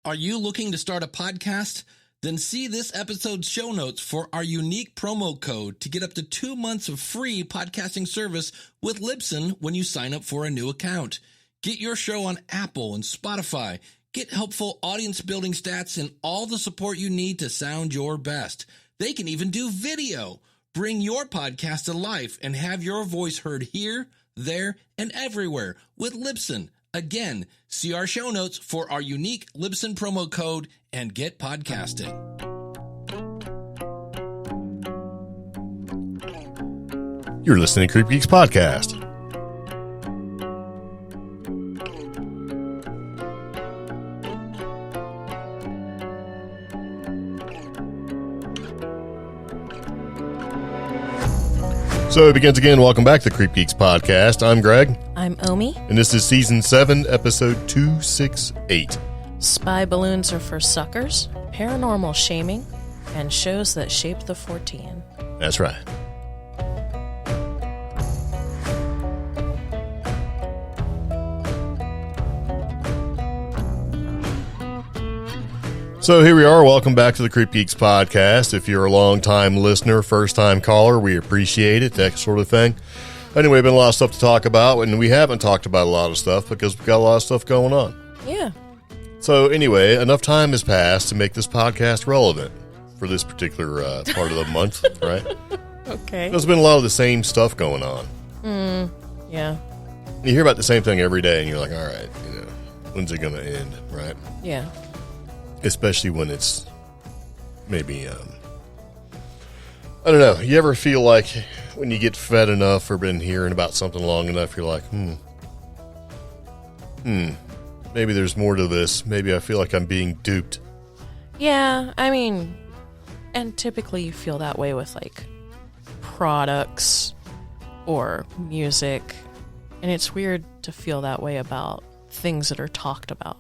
Are you looking to start a podcast? Then see this episode's show notes for our unique promo code to get up to 2 months of free podcasting service with Libsyn when you sign up for a new account. Get your show on Apple and Spotify. Get helpful audience building stats and all the support you need to sound your best. They can even do video. Bring your podcast to life and have your voice heard here, there, and everywhere with Libsyn. Again, see our show notes for our unique Libsyn promo code and get podcasting. You're listening to CreepGeeks Podcast. So it begins again. Welcome back to the CreepGeeks Podcast. I'm Greg. I'm Omi. And this is Season 7, Episode 268. Spy balloons are for suckers, paranormal shaming, and shows that shaped the Fortean. That's right. So here we are. Welcome back to the CreepGeeks Podcast. If you're a long-time listener, first-time caller, we appreciate it, that sort of thing. Anyway, been a lot of stuff to talk about, and we haven't talked about a lot of stuff because we've got a lot of stuff going on. Yeah. So anyway, enough time has passed to make this podcast relevant for this particular part of the month, right? Okay. There's been a lot of the same stuff going on. Yeah. You hear about the same thing every day, and you're like, all right, when's it going to end, right? Yeah. Especially when it's maybe, I don't know. You ever feel like when you get fed enough or been hearing about something long enough, you're like, maybe there's more to this. Maybe I feel like I'm being duped. Yeah, I mean, and typically you feel that way with, like, products or music. And it's weird to feel that way about things that are talked about,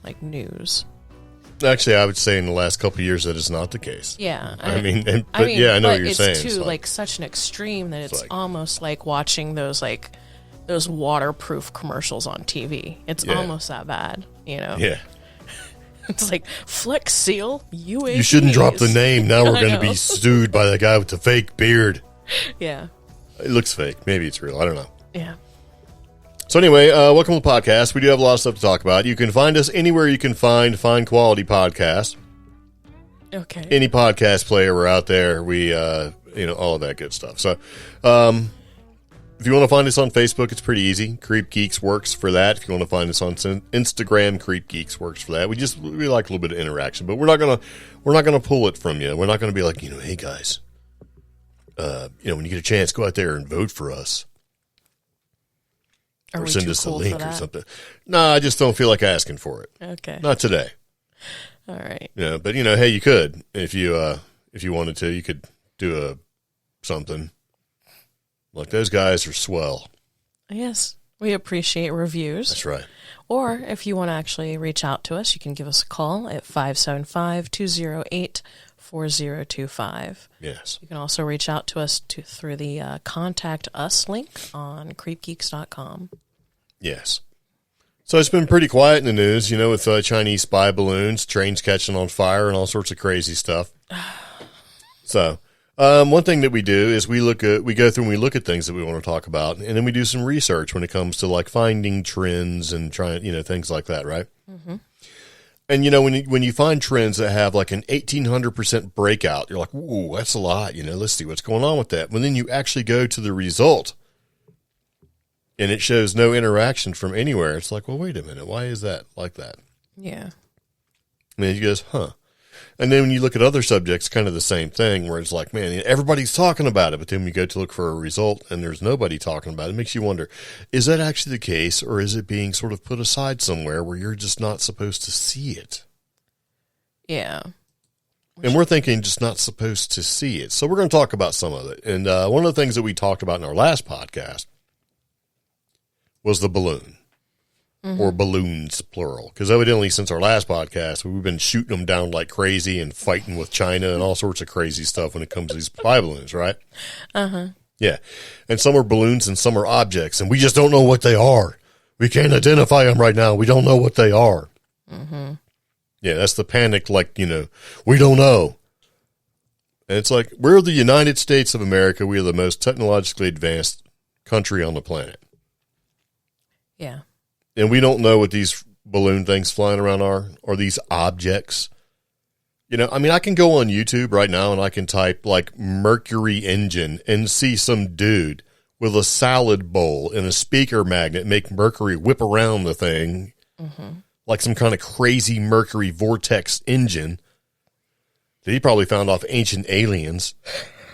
like news. Actually, I would say in the last couple of years that is not the case. Yeah. I know what you're saying. It's to like such an extreme that it's almost like watching those waterproof commercials on TV. It's almost that bad, Yeah. It's like Flex Seal UAVs. You shouldn't drop the name. Now we're going to be sued by the guy with the fake beard. Yeah. It looks fake. Maybe it's real. I don't know. Yeah. So anyway, welcome to the podcast. We do have a lot of stuff to talk about. You can find us anywhere you can find quality podcasts. Okay. Any podcast player, we're out there. We, all of that good stuff. So, if you want to find us on Facebook, it's pretty easy. CreepGeeks works for that. If you want to find us on Instagram, CreepGeeks works for that. We like a little bit of interaction, but we're not gonna pull it from you. We're not gonna be like, hey guys, when you get a chance, go out there and vote for us. Or send us a link or something. No, I just don't feel like asking for it. Okay. Not today. All right. Yeah, but hey, you could if you wanted to. You could do something. Look, those guys are swell. Yes, we appreciate reviews. That's right. Or if you want to actually reach out to us, you can give us a call at 575-208-4025. Yes. You can also reach out to us through the Contact Us link on CreepGeeks.com. Yes. So it's been pretty quiet in the news, with Chinese spy balloons, trains catching on fire, and all sorts of crazy stuff. So one thing that we do is we go through and we look at things that we want to talk about, and then we do some research when it comes to like finding trends and trying, things like that, right? Mm-hmm. And when you find trends that have like an 1800% breakout, you're like, "Ooh, that's a lot." Let's see what's going on with that. When then you actually go to the result, and it shows no interaction from anywhere. It's like, well, wait a minute, why is that like that? Yeah. And then you goes, huh. And then when you look at other subjects, kind of the same thing, where it's like, man, everybody's talking about it, but then when you go to look for a result and there's nobody talking about it, it makes you wonder, is that actually the case, or is it being sort of put aside somewhere where you're just not supposed to see it? Yeah. And we're thinking just not supposed to see it. So we're going to talk about some of it. And one of the things that we talked about in our last podcast was the balloon. Or balloons, plural. Because evidently, since our last podcast, we've been shooting them down like crazy and fighting with China and all sorts of crazy stuff when it comes to these spy balloons, right? Uh-huh. Yeah. And some are balloons and some are objects, and we just don't know what they are. We can't identify them right now. We don't know what they are. Mm-hmm. Yeah, that's the panic, like, we don't know. And it's like, we're the United States of America. We are the most technologically advanced country on the planet. Yeah. And we don't know what these balloon things flying around are, or these objects. I can go on YouTube right now and I can type like Mercury engine and see some dude with a salad bowl and a speaker magnet make Mercury whip around the thing like some kind of crazy Mercury vortex engine that he probably found off ancient aliens.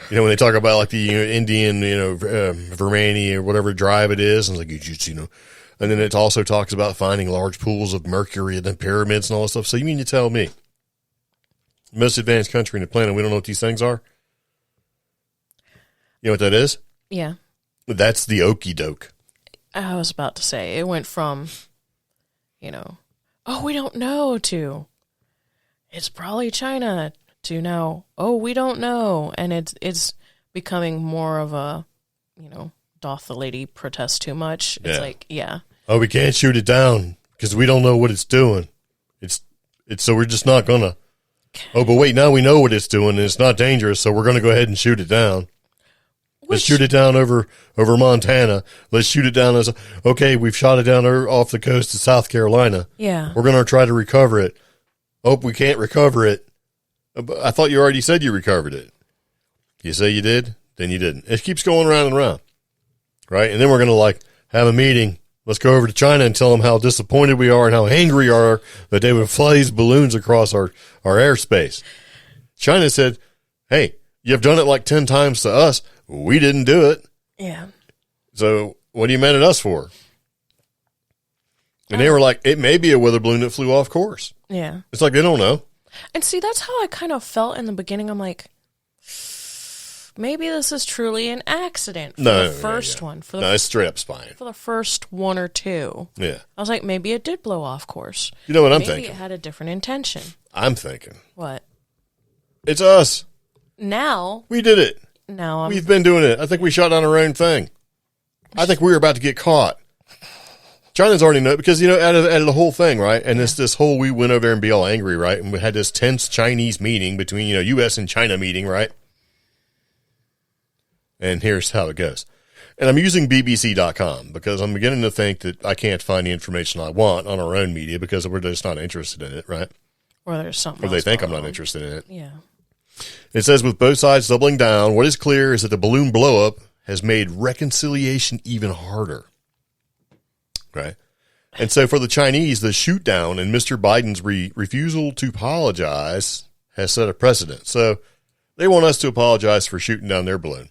When they talk about like the Indian, Vermani or whatever drive it is, and it's like, and then it also talks about finding large pools of mercury in the pyramids and all that stuff. So you mean to tell me, the most advanced country in the planet, we don't know what these things are? You know what that is? Yeah. That's the okey doke. I was about to say, it went from, oh, we don't know, to it's probably China, to now, oh, we don't know. And it's becoming more of a, doth the lady protest too much? It's like, yeah. Oh, we can't shoot it down because we don't know what it's doing. It's so we're just not gonna. Oh, but wait, now we know what it's doing and it's not dangerous, so we're gonna go ahead and shoot it down. Let's shoot it down over Montana. Let's shoot it down okay, we've shot it down off the coast of South Carolina. Yeah. We're gonna try to recover it. Oh, we can't recover it. I thought you already said you recovered it. You say you did? Then you didn't. It keeps going around and around. Right? And then we're gonna have a meeting. Let's go over to China and tell them how disappointed we are and how angry we are that they would fly these balloons across our airspace. China said, hey, you've done it like 10 times to us. We didn't do it. Yeah. So what are you mad at us for? And they were like, it may be a weather balloon that flew off course. Yeah. It's like, they don't know. And see, that's how I kind of felt in the beginning. I'm like, maybe this is truly an accident for the first one. It's straight up spying. For the first one or two. Yeah. I was like, maybe it did blow off course. You know what I'm thinking? thinking? Maybe it had a different intention. I'm thinking. What? It's us. Now. We did it. Now We've been doing it. I think we shot down our own thing. I think we were about to get caught. China's already know, because, out of the whole thing, right? And this whole, we went over there and be all angry, right? And we had this tense Chinese meeting between, U.S. and China meeting, right? And here's how it goes. And I'm using BBC.com because I'm beginning to think that I can't find the information I want on our own media because we're just not interested in it, right? Or there's something Or they think I'm not interested in it. Yeah. It says, with both sides doubling down, what is clear is that the balloon blowup has made reconciliation even harder. Right? And so for the Chinese, the shoot down and Mr. Biden's refusal to apologize has set a precedent. So they want us to apologize for shooting down their balloon.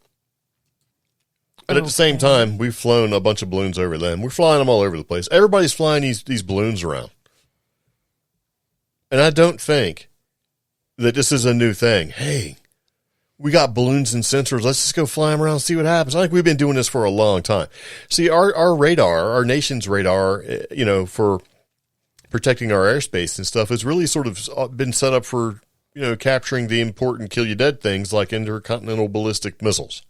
But at the same time, we've flown a bunch of balloons over them. We're flying them all over the place. Everybody's flying these balloons around. And I don't think that this is a new thing. Hey, we got balloons and sensors. Let's just go fly them around and see what happens. I think we've been doing this for a long time. See, our radar, our nation's radar, for protecting our airspace and stuff has really sort of been set up for, capturing the important kill you dead things like intercontinental ballistic missiles.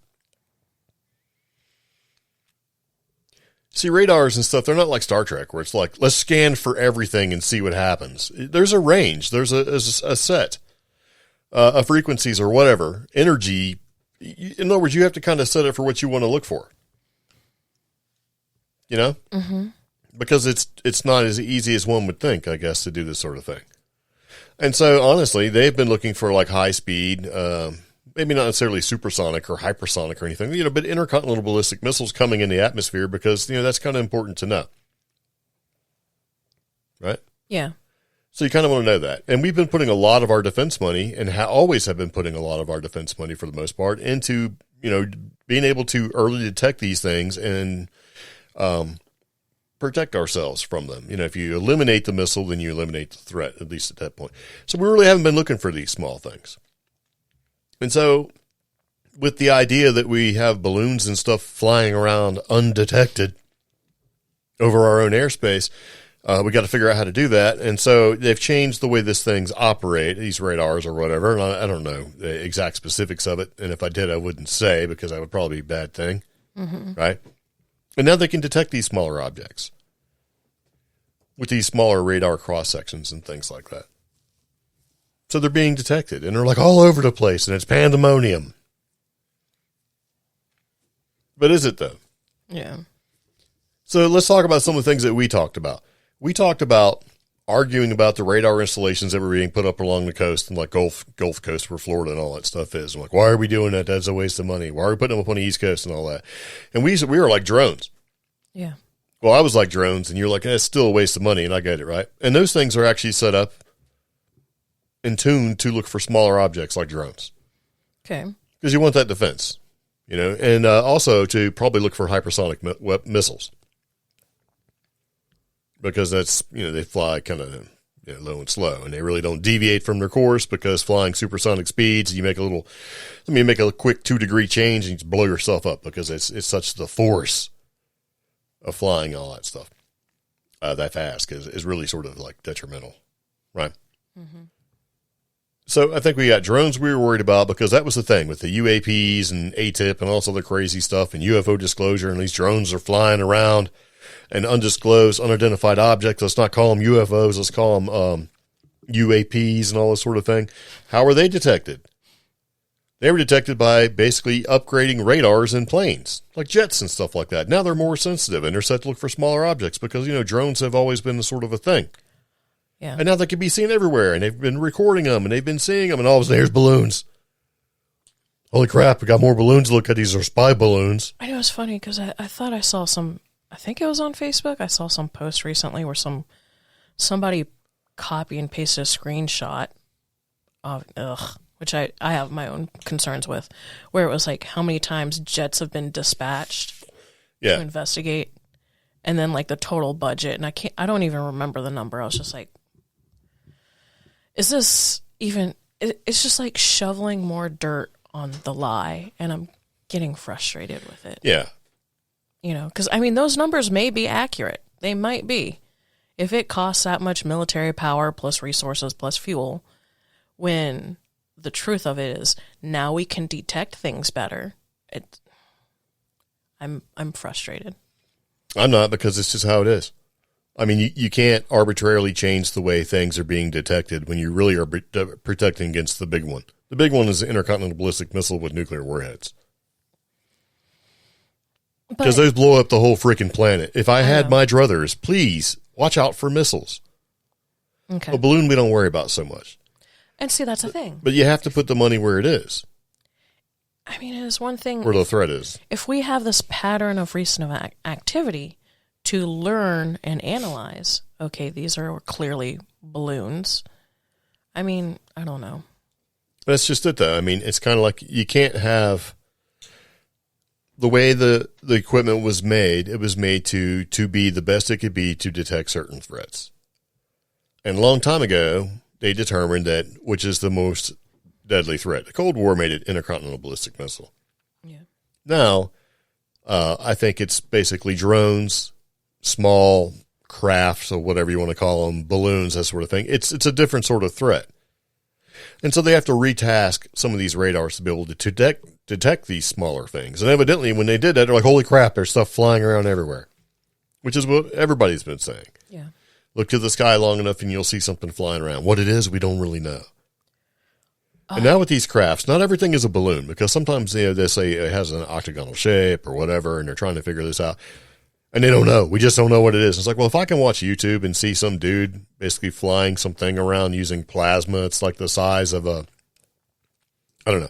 See, radars and stuff, they're not like Star Trek where it's like, let's scan for everything and see what happens. There's a range. There's a set of frequencies or whatever, energy. In other words, you have to kind of set it for what you want to look for. Mm-hmm. Because it's not as easy as one would think, I guess, to do this sort of thing. And so, honestly, they've been looking for like high speed, maybe not necessarily supersonic or hypersonic or anything, but intercontinental ballistic missiles coming in the atmosphere because, that's kind of important to know. Right? Yeah. So you kind of want to know that. And we've been putting a lot of our defense money and always have been putting a lot of our defense money for the most part into, being able to early detect these things and protect ourselves from them. If you eliminate the missile, then you eliminate the threat, at least at that point. So we really haven't been looking for these small things. And so with the idea that we have balloons and stuff flying around undetected over our own airspace, we got to figure out how to do that. And so they've changed the way these things operate, these radars or whatever. And I don't know the exact specifics of it. And if I did, I wouldn't say because that would probably be a bad thing. Mm-hmm. Right? And now they can detect these smaller objects with these smaller radar cross sections and things like that. So they're being detected, and they're like all over the place, and it's pandemonium. But is it, though? Yeah. So let's talk about some of the things that we talked about. We talked about arguing about the radar installations that were being put up along the coast and like Gulf Coast where Florida and all that stuff is. I'm like, why are we doing that? That's a waste of money. Why are we putting them up on the East Coast and all that? And we were like drones. Yeah. Well, I was like drones, and you're like, it's still a waste of money, and I get it, right? And those things are actually set up and tuned to look for smaller objects like drones. Okay. Because you want that defense, and also to probably look for hypersonic missiles. Because that's, they fly kind of low and slow, and they really don't deviate from their course because flying supersonic speeds, you make a quick 2-degree change and you just blow yourself up because it's such the force of flying, all that stuff that fast is really sort of like detrimental, right? Mm-hmm. So I think we got drones we were worried about because that was the thing with the UAPs and ATIP and all this other crazy stuff and UFO disclosure, and these drones are flying around and undisclosed, unidentified objects. Let's not call them UFOs. Let's call them UAPs and all this sort of thing. How were they detected? They were detected by basically upgrading radars in planes, like jets and stuff like that. Now they're more sensitive, and they're set to look for smaller objects because, drones have always been sort of a thing. Yeah. And now they can be seen everywhere, and they've been recording them, and they've been seeing them, and all of a sudden, there's balloons. Holy crap, we got more balloons to look at. These are spy balloons. I know, it's funny because I thought I saw I think it was on Facebook. I saw some post recently where somebody copy and pasted a screenshot of, which I have my own concerns with, where it was like how many times jets have been dispatched to investigate, and then like the total budget, and I don't even remember the number. I was just like, is this even? It's just like shoveling more dirt on the lie, and I'm getting frustrated with it. Yeah. Because, those numbers may be accurate. They might be. If it costs that much military power plus resources plus fuel, when the truth of it is now we can detect things better, I'm frustrated. I'm not, because it's just how it is. You can't arbitrarily change the way things are being detected when you really are protecting against the big one. The big one is the intercontinental ballistic missile with nuclear warheads. Because those blow up the whole freaking planet. If I had my druthers, please watch out for missiles. Okay. A balloon we don't worry about so much. And see, that's the thing. But you have to put the money where it is. It's one thing. Where the threat is. If we have this pattern of recent activity to learn and analyze, okay, these are clearly balloons. I don't know. That's just it, though. It's kind of like you can't have... The way the equipment was made, it was made to be the best it could be to detect certain threats. And a long time ago, they determined that which is the most deadly threat. The Cold War made it intercontinental ballistic missile. Yeah. Now, I think it's basically drones, small crafts, or whatever you want to call them, balloons, that sort of thing. It's a different sort of threat. And so they have to retask some of these radars to be able to detect these smaller things. And evidently, when they did that, they're like, holy crap, there's stuff flying around everywhere, which is what everybody's been saying. Yeah. Look to the sky long enough and you'll see something flying around. What it is, we don't really know. And now with these crafts, not everything is a balloon, because sometimes they say it has an octagonal shape or whatever, and they're trying to figure this out. And they don't know. We just don't know what it is. It's like, well, if I can watch YouTube and see some dude basically flying something around using plasma, it's like the size of I don't know.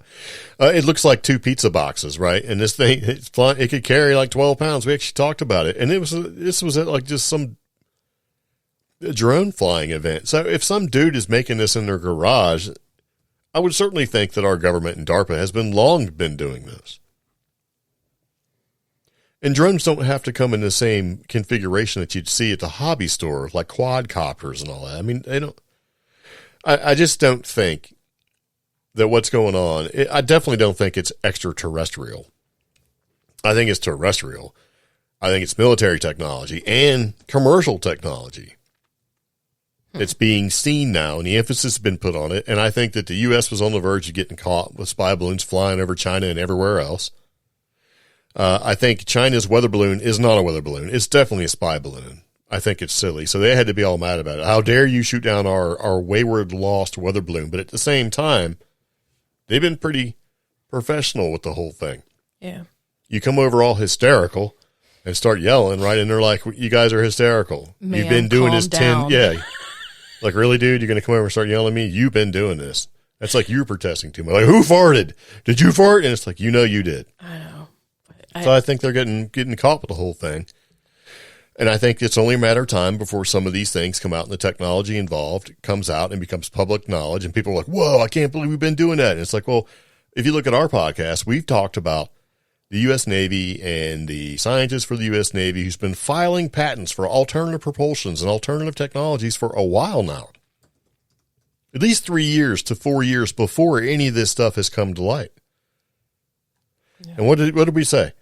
It looks like 2 pizza boxes, right? And this thing, it's flying, it could carry like 12 pounds. We actually talked about it. And this was like just some drone flying event. So if some dude is making this in their garage, I would certainly think that our government and DARPA has long been doing this. And drones don't have to come in the same configuration that you'd see at the hobby store, like quadcopters and all that. They don't. I just don't think that what's going on. I definitely don't think it's extraterrestrial. I think it's terrestrial. I think it's military technology and commercial technology. It's being seen now, and the emphasis has been put on it. And I think that the U.S. was on the verge of getting caught with spy balloons flying over China and everywhere else. I think China's weather balloon is not a weather balloon. It's definitely a spy balloon. I think it's silly. So they had to be all mad about it. How dare you shoot down our wayward, lost weather balloon? But at the same time, they've been pretty professional with the whole thing. Yeah. You come over all hysterical and start yelling, right? And they're like, you guys are hysterical. Man, you've been doing calm this down. 10. Yeah. Like, really, dude? You're going to come over and start yelling at me? You've been doing this. That's like you're protesting too much. Like, who farted? Did you fart? And it's like, you did. I know. So I think they're getting caught with the whole thing. And I think it's only a matter of time before some of these things come out and the technology involved comes out and becomes public knowledge. And people are like, whoa, I can't believe we've been doing that. And it's like, well, if you look at our podcast, we've talked about the U.S. Navy and the scientists for the U.S. Navy who's been filing patents for alternative propulsions and alternative technologies for a while now. At least 3 years to 4 years before any of this stuff has come to light. Yeah. And what did we say?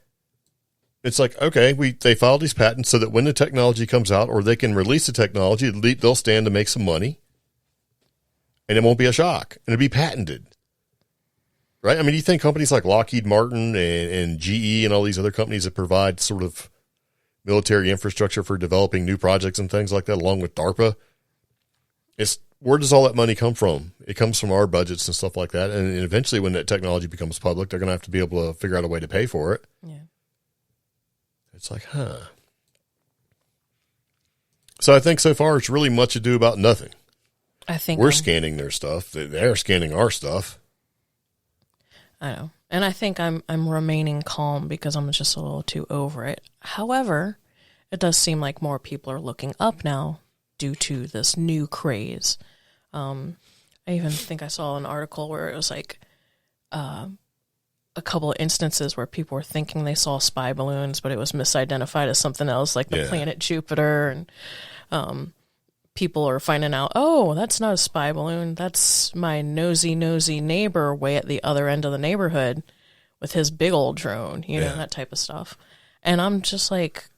It's like, okay, they filed these patents so that when the technology comes out or they can release the technology, they'll stand to make some money and it won't be a shock and it'll be patented. Right? I mean, you think companies like Lockheed Martin and GE and all these other companies that provide sort of military infrastructure for developing new projects and things like that, along with DARPA, where does all that money come from? It comes from our budgets and stuff like that. And eventually when that technology becomes public, they're going to have to be able to figure out a way to pay for it. Yeah. It's like, huh. So I think so far it's really much ado about nothing. I think we're scanning their stuff. They're scanning our stuff. I know. And I think I'm remaining calm because I'm just a little too over it. However, it does seem like more people are looking up now due to this new craze. I even think I saw an article where it was like a couple of instances where people were thinking they saw spy balloons, but it was misidentified as something else, like the planet Jupiter. And people are finding out, oh, that's not a spy balloon. That's my nosy neighbor way at the other end of the neighborhood with his big old drone, you know, that type of stuff. And I'm just like,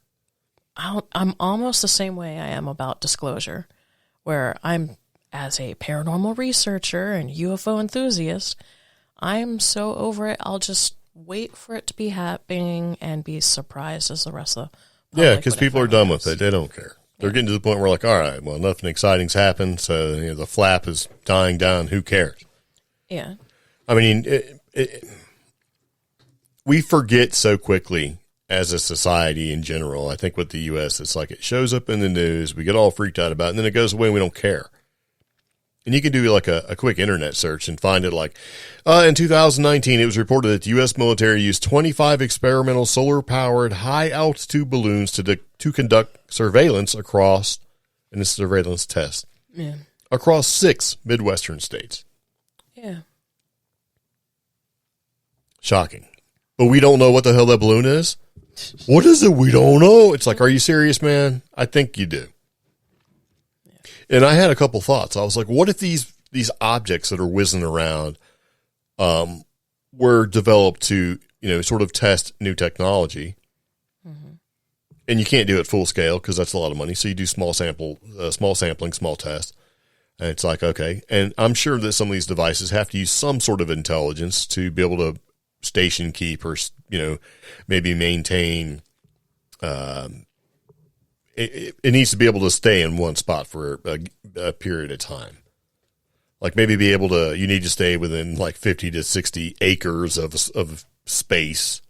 I'm almost the same way I am about disclosure, where I'm, as a paranormal researcher and UFO enthusiast, I'm so over it, I'll just wait for it to be happening and be surprised as the rest of the public. Yeah, because people are done with it. They don't care. They're getting to the point where like, all right, well, nothing exciting's happened, so the flap is dying down. Who cares? Yeah. I mean, we forget so quickly as a society in general. I think with the U.S., it's like it shows up in the news, we get all freaked out about it, and then it goes away and we don't care. And you can do like a quick internet search and find it like, in 2019, it was reported that the U.S. military used 25 experimental solar-powered high-altitude balloons to conduct surveillance across, and this surveillance test, across 6 Midwestern states. Yeah. Shocking. But we don't know what the hell that balloon is? What is it? We don't know. It's like, are you serious, man? I think you do. And I had a couple thoughts. I was like, what if these objects that are whizzing around were developed to, sort of test new technology? Mm-hmm. And you can't do it full scale because that's a lot of money. So you do small sampling, small tests. And it's like, okay. And I'm sure that some of these devices have to use some sort of intelligence to be able to station keep or, maybe maintain It needs to be able to stay in one spot for a period of time. Like maybe be able to, you need to stay within like 50 to 60 acres of space,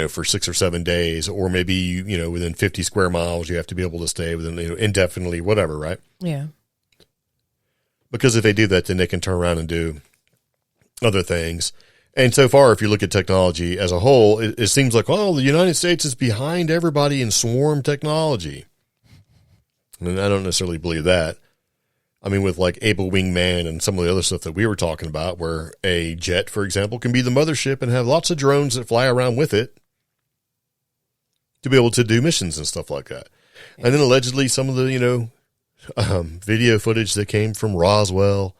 for 6 or 7 days, or maybe, within 50 square miles, you have to be able to stay within, indefinitely, whatever, right? Yeah. Because if they do that, then they can turn around and do other things. And so far, if you look at technology as a whole, it seems like, well, the United States is behind everybody in swarm technology. And I don't necessarily believe that. I mean, with like Able Wingman and some of the other stuff that we were talking about, where a jet, for example, can be the mothership and have lots of drones that fly around with it to be able to do missions and stuff like that. Yeah. And then allegedly some of the, video footage that came from Roswell,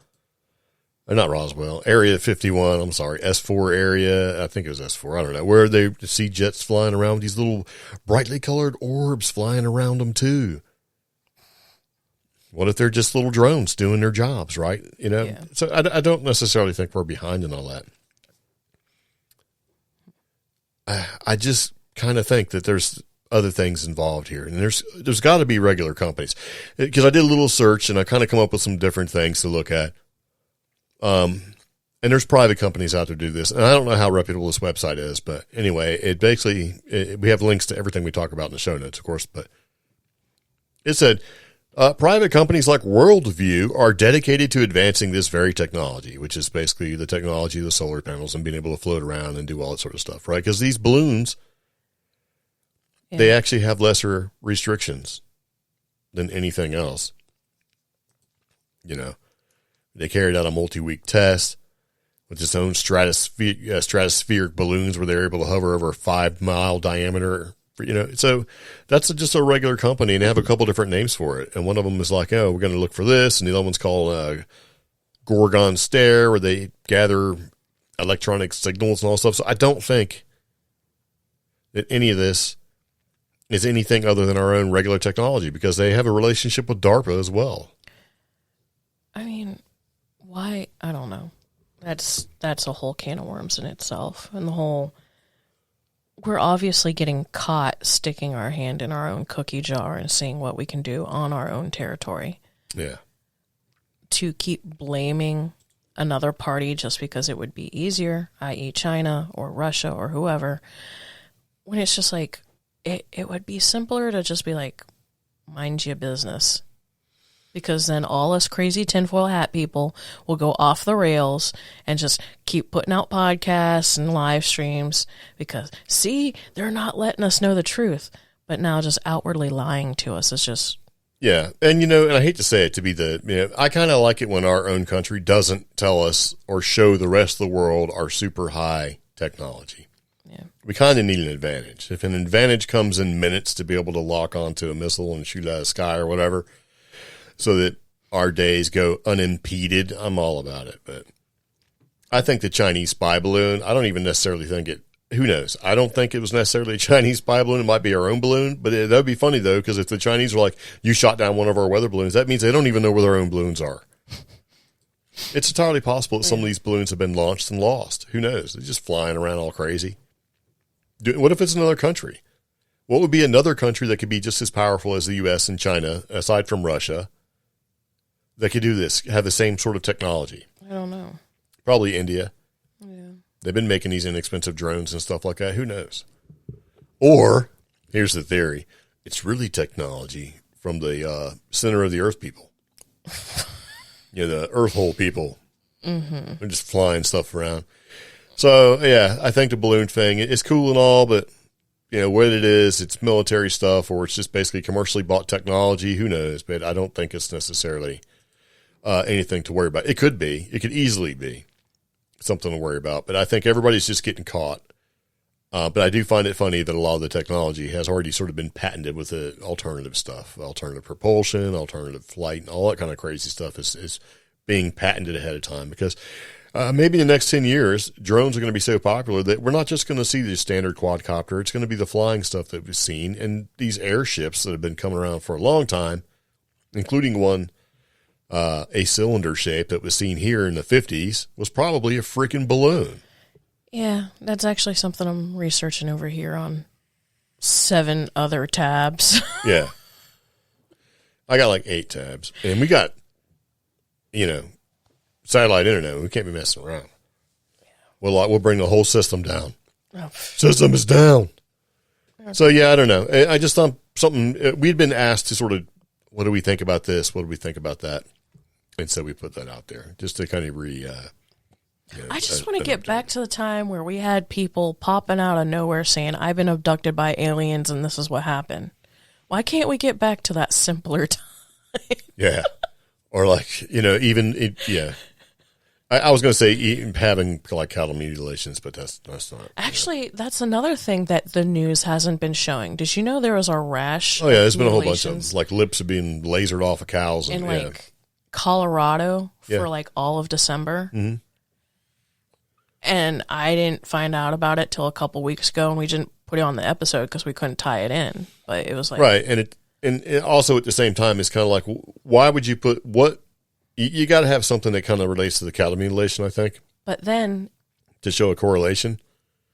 not Roswell, Area 51, I'm sorry, S4 area, I think it was S4, I don't know, where they see jets flying around with these little brightly colored orbs flying around them too. What if they're just little drones doing their jobs, right? Yeah. So I don't necessarily think we're behind in all that. I just kind of think that there's other things involved here. And there's got to be regular companies, because I did a little search and I kind of come up with some different things to look at. And there's private companies out there do this. And I don't know how reputable this website is, but anyway, we have links to everything we talk about in the show notes, of course, but it said, private companies like Worldview are dedicated to advancing this very technology, which is basically the technology of the solar panels and being able to float around and do all that sort of stuff, right? Because these balloons, they actually have lesser restrictions than anything else. You know, they carried out a multi-week test with its own stratospheric balloons where they're able to hover over a 5-mile diameter. You know, so that's just a regular company, and they have a couple different names for it. And one of them is like, oh, we're going to look for this. And the other one's called Gorgon Stare, where they gather electronic signals and all stuff. So I don't think that any of this is anything other than our own regular technology, because they have a relationship with DARPA as well. I mean, why? I don't know. That's a whole can of worms in itself. And we're obviously getting caught sticking our hand in our own cookie jar and seeing what we can do on our own territory. Yeah. To keep blaming another party just because it would be easier, i.e. China or Russia or whoever, when it's just like, it would be simpler to just be like, mind your business. Because then all us crazy tinfoil hat people will go off the rails and just keep putting out podcasts and live streams because, see, they're not letting us know the truth. But now just outwardly lying to us is just... Yeah. And, and I hate to say it to be I kind of like it when our own country doesn't tell us or show the rest of the world our super high technology. Yeah. We kind of need an advantage. If an advantage comes in minutes to be able to lock onto a missile and shoot out of the sky or whatever, so that our days go unimpeded, I'm all about it. But I think the Chinese spy balloon, I don't even necessarily think who knows? I don't think it was necessarily a Chinese spy balloon. It might be our own balloon, but that would be funny, though, because if the Chinese were like, you shot down one of our weather balloons, that means they don't even know where their own balloons are. It's entirely possible that some of these balloons have been launched and lost. Who knows? They're just flying around all crazy. What if it's another country? What would be another country that could be just as powerful as the U.S. and China, aside from Russia, that could do this, have the same sort of technology? I don't know. Probably India. Yeah. They've been making these inexpensive drones and stuff like that. Who knows? Or, here's the theory. It's really technology from the center of the earth people. The earth hole people. Mm-hmm. They're just flying stuff around. So, yeah, I think the balloon thing is cool and all, but, what it is, it's military stuff, or it's just basically commercially bought technology. Who knows? But I don't think it's necessarily anything to worry about. It could be. It could easily be something to worry about. But I think everybody's just getting caught. But I do find it funny that a lot of the technology has already sort of been patented with the alternative stuff. Alternative propulsion, alternative flight, and all that kind of crazy stuff is being patented ahead of time. Because maybe in the next 10 years, drones are going to be so popular that we're not just going to see the standard quadcopter. It's going to be the flying stuff that we've seen. And these airships that have been coming around for a long time, including one a cylinder shape that was seen here in the 50s, was probably a freaking balloon. Yeah, that's actually something I'm researching over here on 7 other tabs. Yeah. I got like 8 tabs. And we got, satellite internet. We can't be messing around. We'll bring the whole system down. Oh. System is down. So, yeah, I don't know. I just thought something, we'd been asked to sort of, what do we think about this? What do we think about that? And so we put that out there just to kind of I just want to get back to the time where we had people popping out of nowhere saying, I've been abducted by aliens and this is what happened. Why can't we get back to that simpler time? Yeah. Or like, yeah. I was going to say having like cattle mutilations, but that's not. Actually, that's another thing that the news hasn't been showing. Did you know there was a rash? Oh, yeah, there's been a whole bunch of them. Like lips are being lasered off of cows. In Colorado for like all of December. Mm-hmm. And I didn't find out about it till a couple weeks ago, and we didn't put it on the episode because we couldn't tie it in. But it was like... Right, and it also at the same time, it's kind of like, why would you put what... You got to have something that kind of relates to the cattle mutilation, I think. But then... To show a correlation.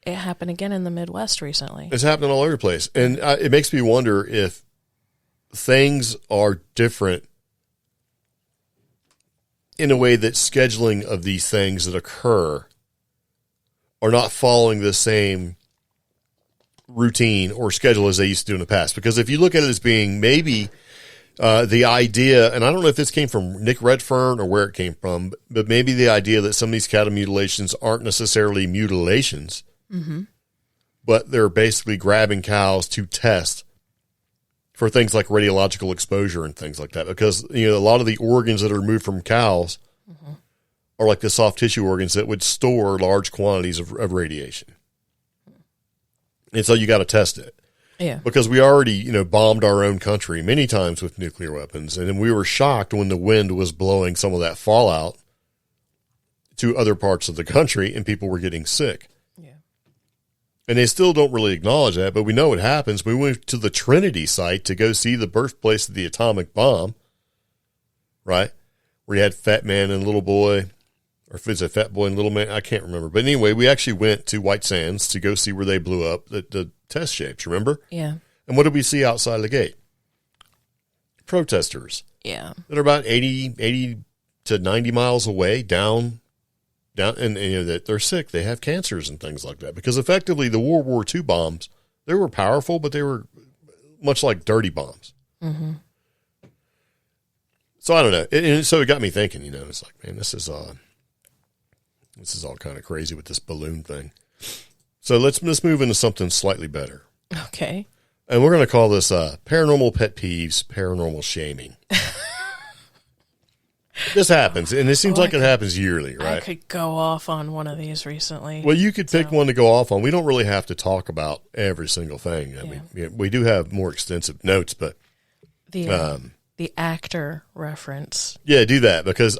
It happened again in the Midwest recently. It's happening all over the place. And it makes me wonder if things are different in a way that scheduling of these things that occur are not following the same routine or schedule as they used to do in the past. Because if you look at it as being maybe the idea, and I don't know if this came from Nick Redfern or where it came from, but maybe the idea that some of these cattle mutilations aren't necessarily mutilations, but they're basically grabbing cows to test for things like radiological exposure and things like that. Because, a lot of the organs that are removed from cows are like the soft tissue organs that would store large quantities of radiation. And so you got to test it. Yeah. Because we already, bombed our own country many times with nuclear weapons. And then we were shocked when the wind was blowing some of that fallout to other parts of the country and people were getting sick. Yeah. And they still don't really acknowledge that, but we know it happens. We went to the Trinity site to go see the birthplace of the atomic bomb, right? Where you had Fat Man and Little Boy, or if it's a Fat Boy and Little Man, I can't remember. But anyway, we actually went to White Sands to go see where they blew up the test shapes, remember? Yeah. And what did we see outside of the gate? Protesters. Yeah. That are about 80 to 90 miles away down, and that they're sick. They have cancers and things like that. Because effectively the World War II bombs, they were powerful, but they were much like dirty bombs. Mm-hmm. So I don't know. And so it got me thinking, it's like, man, this is all kind of crazy with this balloon thing. So let's move into something slightly better. Okay. And we're going to call this Paranormal Pet Peeves, Paranormal Shaming. This happens, and it seems like it happens yearly, right? I could go off on one of these recently. Well, you could pick one to go off on. We don't really have to talk about every single thing. I mean, we do have more extensive notes, but the actor reference. Yeah, do that, because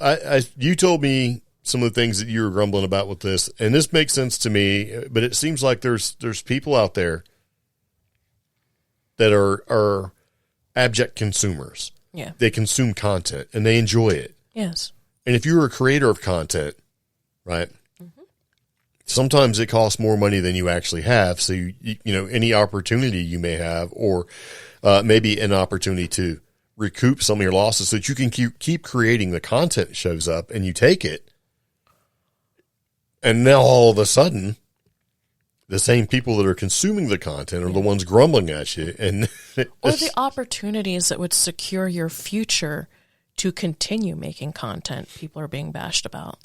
you told me some of the things that you were grumbling about with this, and this makes sense to me, but it seems like there's people out there that are abject consumers. Yeah. They consume content and they enjoy it. Yes. And if you're a creator of content, right, sometimes it costs more money than you actually have. So, any opportunity you may have, or maybe an opportunity to recoup some of your losses so that you can keep creating the content shows up and you take it. And now all of a sudden, the same people that are consuming the content are the ones grumbling at you. Or the opportunities that would secure your future to continue making content people are being bashed about.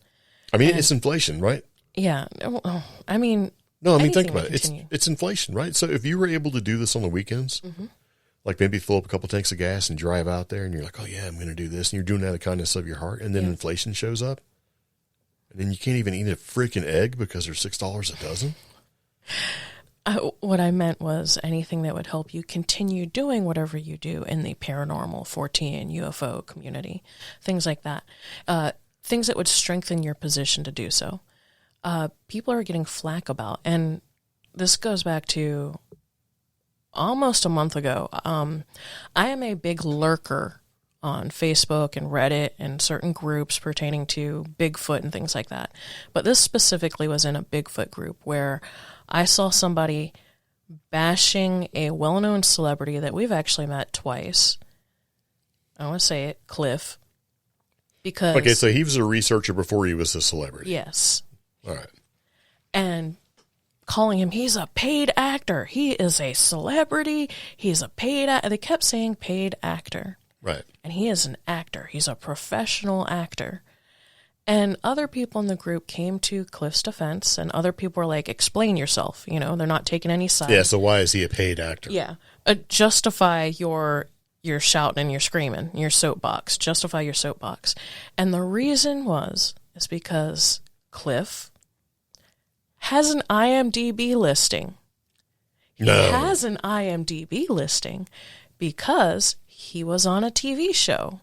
I mean, it's inflation, right? Yeah. I mean... No, I mean, think about it. It's inflation, right? So if you were able to do this on the weekends, like maybe fill up a couple tanks of gas and drive out there and you're like, oh yeah, I'm going to do this. And you're doing that out of the kindness of your heart. And then inflation shows up. And then you can't even eat a freaking egg because they're $6 a dozen. What I meant was anything that would help you continue doing whatever you do in the paranormal, Fortean, UFO community, things like that. Things that would strengthen your position to do so. People are getting flack about, and this goes back to almost a month ago. I am a big lurker on Facebook and Reddit and certain groups pertaining to Bigfoot and things like that. But this specifically was in a Bigfoot group where I saw somebody bashing a well-known celebrity that we've actually met twice. I want to say it, Cliff. Because okay, so he was a researcher before he was a celebrity. Yes. All right. And calling him, he's a paid actor. He is a celebrity. He's a paid actor. They kept saying paid actor. Right. And he is an actor. He's a professional actor. And other people in the group came to Cliff's defense, and other people were like, explain yourself. They're not taking any side. Yeah, so why is he a paid actor? Yeah. Justify your shouting and your screaming, your soapbox. Justify your soapbox. And the reason is because Cliff has an IMDb listing. He has an IMDb listing because he was on a TV show.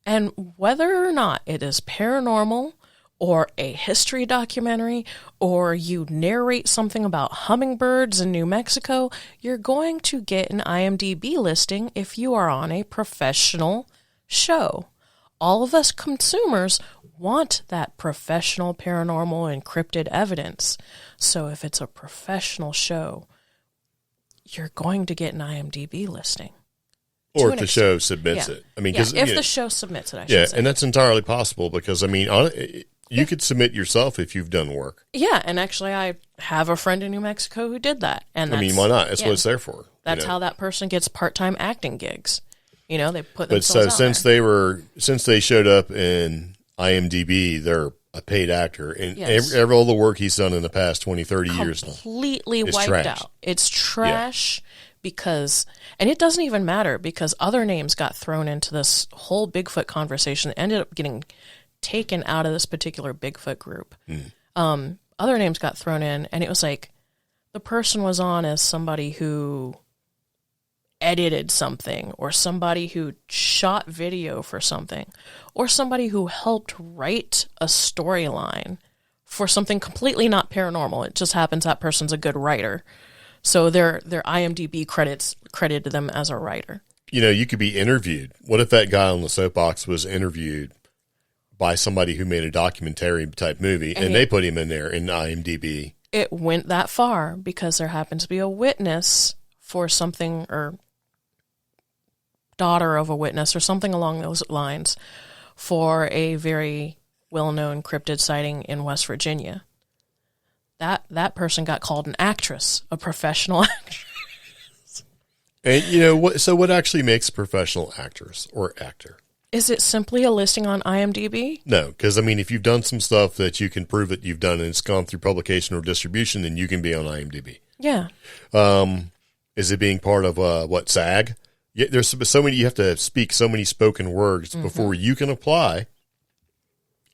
And whether or not it is paranormal or a history documentary or you narrate something about hummingbirds in New Mexico, you're going to get an IMDb listing if you are on a professional show. All of us consumers want that professional paranormal encrypted evidence. So if it's a professional show, you're going to get an IMDb listing. Or if the show submits it. I mean, if the show submits it, I should say. And that's entirely possible because, I mean, you could submit yourself if you've done work. Yeah, and actually I have a friend in New Mexico who did that. And I mean, why not? That's what it's there for. That's how that person gets part-time acting gigs. You know, they put But themselves so out there. since they showed up in IMDb, they're a paid actor. And all the work he's done in the past 20, 30 years completely wiped trash. out. It's trash because, and it doesn't even matter because other names got thrown into this whole Bigfoot conversation that ended up getting taken out of this particular Bigfoot group. Other names got thrown in, and it was like the person was on as somebody who edited something, or somebody who shot video for something, or somebody who helped write a storyline for something completely not paranormal. It just happens that person's a good writer. So their IMDb credits credited them as a writer. You know, you could be interviewed. What if that guy on the soapbox was interviewed by somebody who made a documentary type movie and they put him in there in IMDb? It went that far because there happened to be a witness for something, or daughter of a witness or something along those lines, for a very well-known cryptid sighting in West Virginia. That person got called an actress, a professional actress. And you know what? So what actually makes a professional actress or actor? Is it simply a listing on IMDb? No, because I mean, if you've done some stuff that you can prove that you've done and it's gone through publication or distribution, then you can be on IMDb. Yeah. Is it being part of SAG? Yeah, there's so many. You have to speak so many spoken words before you can apply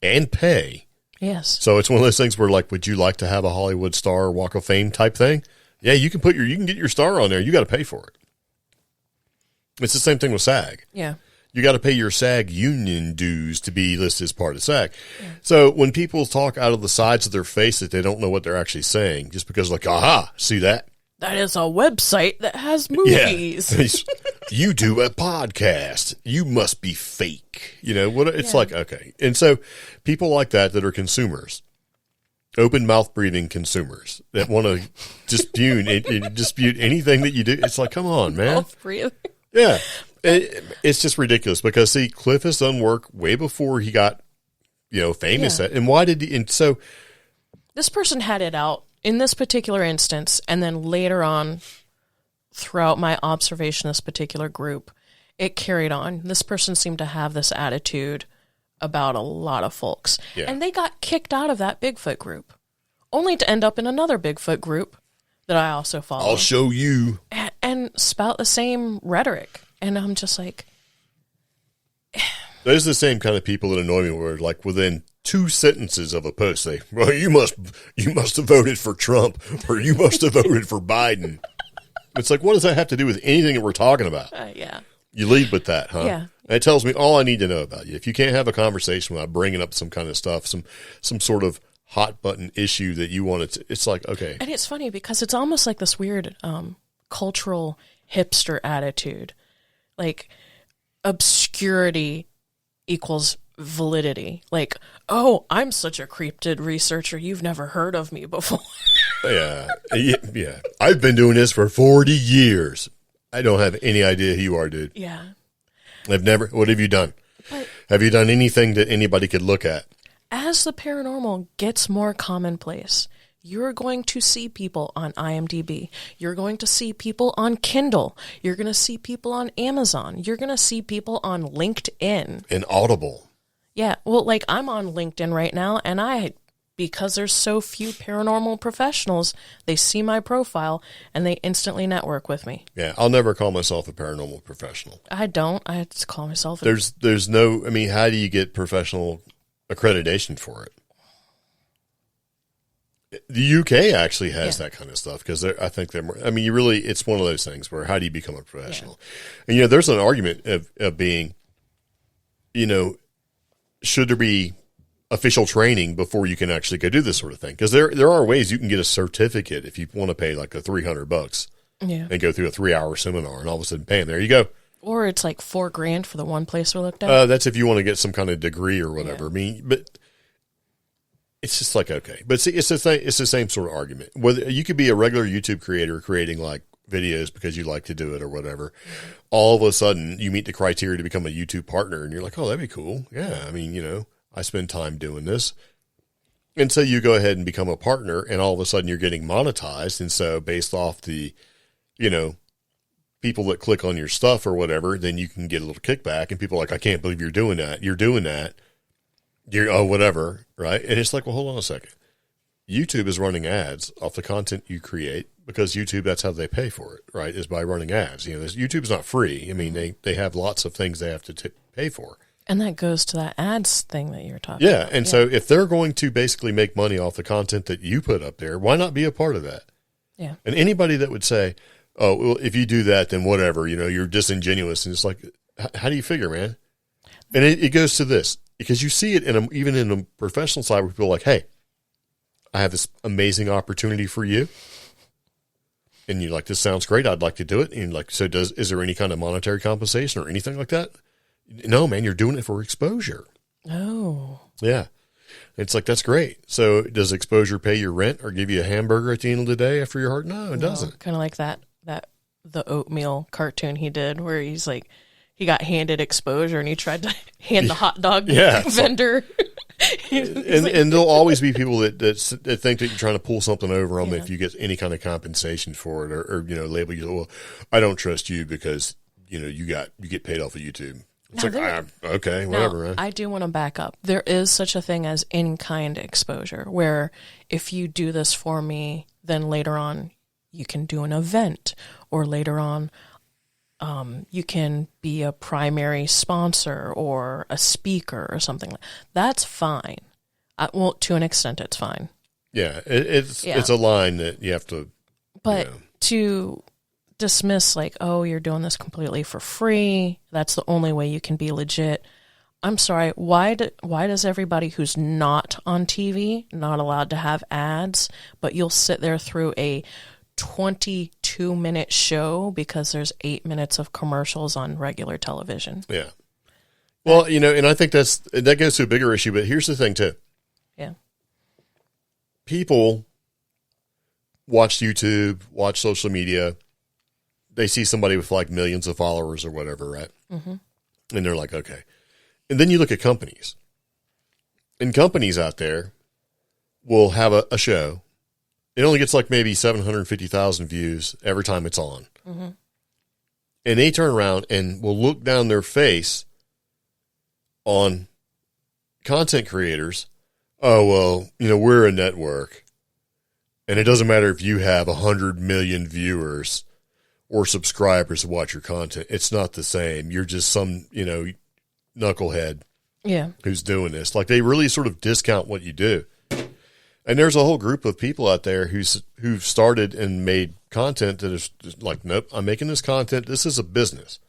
and pay. Yes. So it's one of those things where, like, would you like to have a Hollywood star Walk of Fame type thing? Yeah, you can get your star on there. You got to pay for it. It's the same thing with SAG. Yeah. You got to pay your SAG union dues to be listed as part of SAG. Yeah. So when people talk out of the sides of their face that they don't know what they're actually saying, just because, like, aha, see that? That is a website that has movies. Yeah. You do a podcast. You must be fake. You know what? It's like, okay. And so people like that are open mouth breathing consumers that want to dispute anything that you do. It's like, come on, man. Mouth breathing. Yeah. It's just ridiculous because, see, Cliff has done work way before he got, famous. Yeah. And why did he? And so this person had it out in this particular instance, and then later on, throughout my observation of this particular group, it carried on. This person seemed to have this attitude about a lot of folks. Yeah. And they got kicked out of that Bigfoot group, only to end up in another Bigfoot group that I also follow. I'll show you. And spout the same rhetoric. And I'm just like... Those are the same kind of people that annoy me where, like, within 2 sentences of a post, say, well, you must have voted for Trump, or you must have voted for Biden. It's like, what does that have to do with anything that we're talking about? Yeah. You lead with that, huh? Yeah. That tells me all I need to know about you. If you can't have a conversation without bringing up some kind of stuff, some sort of hot button issue that you want to, it's like, okay. And it's funny because it's almost like this weird cultural hipster attitude. Like, obscurity equals validity. Like, oh, I'm such a cryptid researcher, you've never heard of me before. Yeah. I've been doing this for 40 years. I don't have any idea who you are, dude. Yeah. What have you done? But have you done anything that anybody could look at? As the paranormal gets more commonplace, you're going to see people on IMDb. You're going to see people on Kindle. You're going to see people on Amazon. You're going to see people on LinkedIn. And Audible. Yeah. Well, like, I'm on LinkedIn right now, and because there's so few paranormal professionals, they see my profile, and they instantly network with me. Yeah, I'll never call myself a paranormal professional. I don't. I just call myself There's no, I mean, how do you get professional accreditation for it? The UK actually has that kind of stuff because I think they're more, I mean, it's one of those things where how do you become a professional? Yeah. And, there's an argument of being, should there be official training before you can actually go do this sort of thing? Because there are ways you can get a certificate if you want to pay like the $300 and go through a 3-hour seminar and all of a sudden, bam, there you go. Or it's like $4,000 for the one place we looked at. That's if you want to get some kind of degree or whatever. I mean, but it's just like, okay. But see, it's the same sort of argument. Whether you could be a regular YouTube creator creating like videos because you like to do it or whatever. All of a sudden you meet the criteria to become a YouTube partner and you're like, oh, that'd be cool. Yeah. I mean, I spend time doing this. And so you go ahead and become a partner and all of a sudden you're getting monetized. And so based off the, people that click on your stuff or whatever, then you can get a little kickback and people are like, I can't believe you're doing that. You're doing that. Whatever. Right. And it's like, well, hold on a second. YouTube is running ads off the content you create because YouTube, that's how they pay for it, right? Is by running ads. YouTube's not free. I mean, they have lots of things they have to pay for. And that goes to that ads thing that you're talking about. Yeah. And so if they're going to basically make money off the content that you put up there, why not be a part of that? Yeah. And anybody that would say, oh, well, if you do that, then whatever, you're disingenuous. And it's like, how do you figure, man? And it goes to this because you see it even in a professional side where people are like, hey, I have this amazing opportunity for you. And you're like, this sounds great. I'd like to do it. And you're like, so is there any kind of monetary compensation or anything like that? No, man, you're doing it for exposure. Oh. Yeah. It's like, that's great. So does exposure pay your rent or give you a hamburger at the end of the day after your heart? No, it doesn't. Kind of like the oatmeal cartoon he did where he's like, he got handed exposure and he tried to hand the hot dog vendor. And there'll always be people that think that you're trying to pull something over on them if you get any kind of compensation for it or label you. Well, I don't trust you because you get paid off of YouTube. It's okay, whatever. Man. I do want to back up. There is such a thing as in-kind exposure where if you do this for me, then later on you can do an event or later on you can be a primary sponsor or a speaker or something like that. That's fine. To an extent, it's fine. Yeah, it's a line that you have to. But to dismiss like, oh, you're doing this completely for free. That's the only way you can be legit. I'm sorry. Why does everybody who's not on TV not allowed to have ads, but you'll sit there through a 22-minute show because there's 8 minutes of commercials on regular television? Yeah. Well, and I think that goes to a bigger issue, but here's the thing too. Yeah. People watch YouTube, watch social media. They see somebody with like millions of followers or whatever, right? Mm-hmm. And they're like, okay. And then you look at companies. And companies out there will have a show. It only gets like maybe 750,000 views every time it's on. Mm-hmm. And they turn around and will look down their face on content creators. Oh, well, we're a network. And it doesn't matter if you have 100 million viewers or subscribers to watch your content. It's not the same. You're just some, knucklehead who's doing this. Like, they really sort of discount what you do. And there's a whole group of people out there who've started and made content that is like, nope, I'm making this content. This is a business.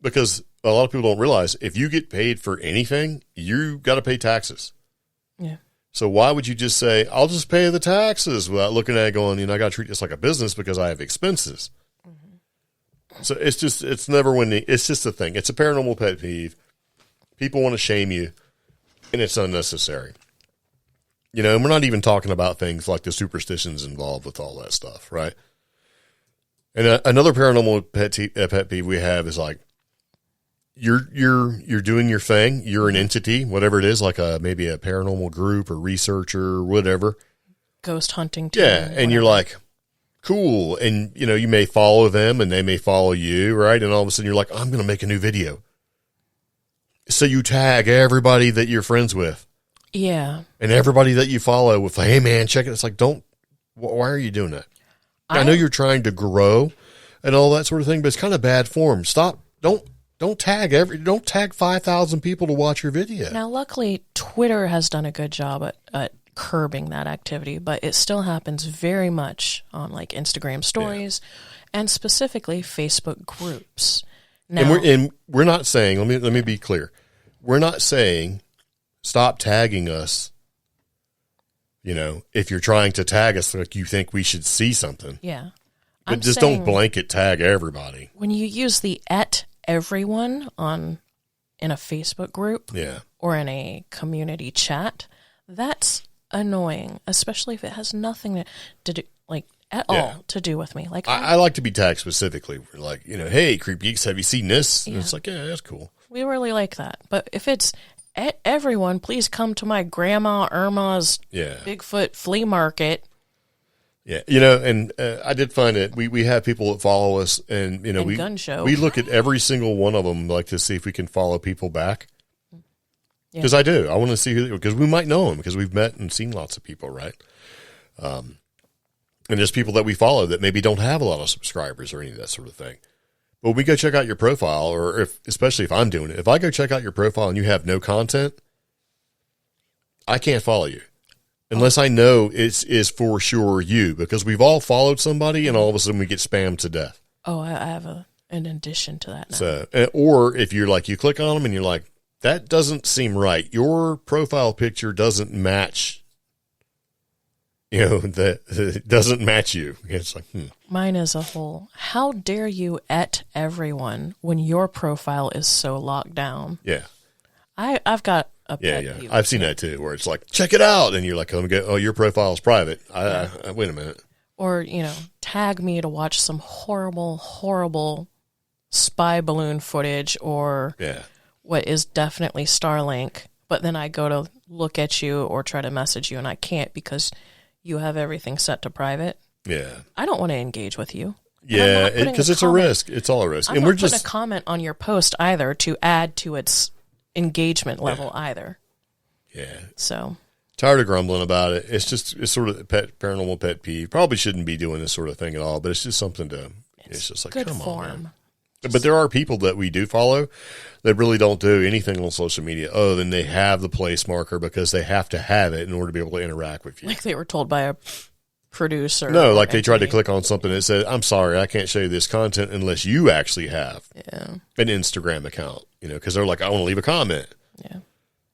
Because a lot of people don't realize if you get paid for anything, you got to pay taxes. Yeah. So why would you just say, I'll just pay the taxes without looking at it going, I got to treat this like a business because I have expenses. Mm-hmm. So it's just a thing. It's a paranormal pet peeve. People want to shame you and it's unnecessary. And we're not even talking about things like the superstitions involved with all that stuff, right? And another paranormal pet peeve we have is like, you're doing your thing. You're an entity, whatever it is, like maybe a paranormal group or researcher or whatever. Ghost hunting team. Yeah, and whatever. You're like, cool. And, you may follow them and they may follow you, right? And all of a sudden you're like, I'm going to make a new video. So you tag everybody that you're friends with. Yeah. And everybody that you follow with, like, hey, man, check it. It's like, why are you doing that? I know you're trying to grow and all that sort of thing, but it's kind of bad form. Stop. Don't tag 5,000 people to watch your video. Now, luckily, Twitter has done a good job at curbing that activity, but it still happens very much on like Instagram stories and specifically Facebook groups. Now, and we're not saying, let me be clear. We're not saying stop tagging us, if you're trying to tag us like you think we should see something. Yeah. But just don't blanket tag everybody. When you use the everyone in a Facebook group Yeah. or in a community chat, that's annoying, especially if it has nothing to do, like, at all to do with me. Like, I like to be tagged specifically. Like, hey, CreepGeeks, have you seen this? And it's like, yeah, that's cool. We really like that. But if it's everyone, please come to my Grandma Irma's Bigfoot flea market. Yeah, and I did find it. We have people that follow us, and gun show. We look at every single one of them, like to see if we can follow people back. Because I do. I want to see because we might know them because we've met and seen lots of people, right? And there's people that we follow that maybe don't have a lot of subscribers or any of that sort of thing. But when we go check out your profile, or especially if I'm doing it, if I go check out your profile and you have no content, I can't follow you. Unless I know it is for sure you, because we've all followed somebody and all of a sudden we get spammed to death. Oh, I have an addition to that now. So, or if you're like, you click on them and you're like, that doesn't seem right. Your profile picture doesn't match, it doesn't match you. It's like, Mine is a whole, how dare you at everyone when your profile is so locked down? Yeah. I've got a pet peeve. I've seen that too, where it's like, check it out. And you're like, your profile is private. Wait a minute. Or, tag me to watch some horrible, horrible spy balloon footage or what is definitely Starlink. But then I go to look at you or try to message you and I can't because you have everything set to private. Yeah. I don't want to engage with you. Yeah, because it's a risk. It's all a risk. I'm not putting a comment on your post either to add to its engagement level either. Yeah. So tired of grumbling about it. It's sort of a paranormal pet peeve. Probably shouldn't be doing this sort of thing at all, but it's just something it's just like, good come form. on, man. But there are people that we do follow that really don't do anything on social media other than they have the place marker because they have to have it in order to be able to interact with you. Like they were told by a producer. No, like they tried to click on something that said, I'm sorry, I can't show you this content unless you actually have an Instagram account, because they're like, I want to leave a comment. Yeah.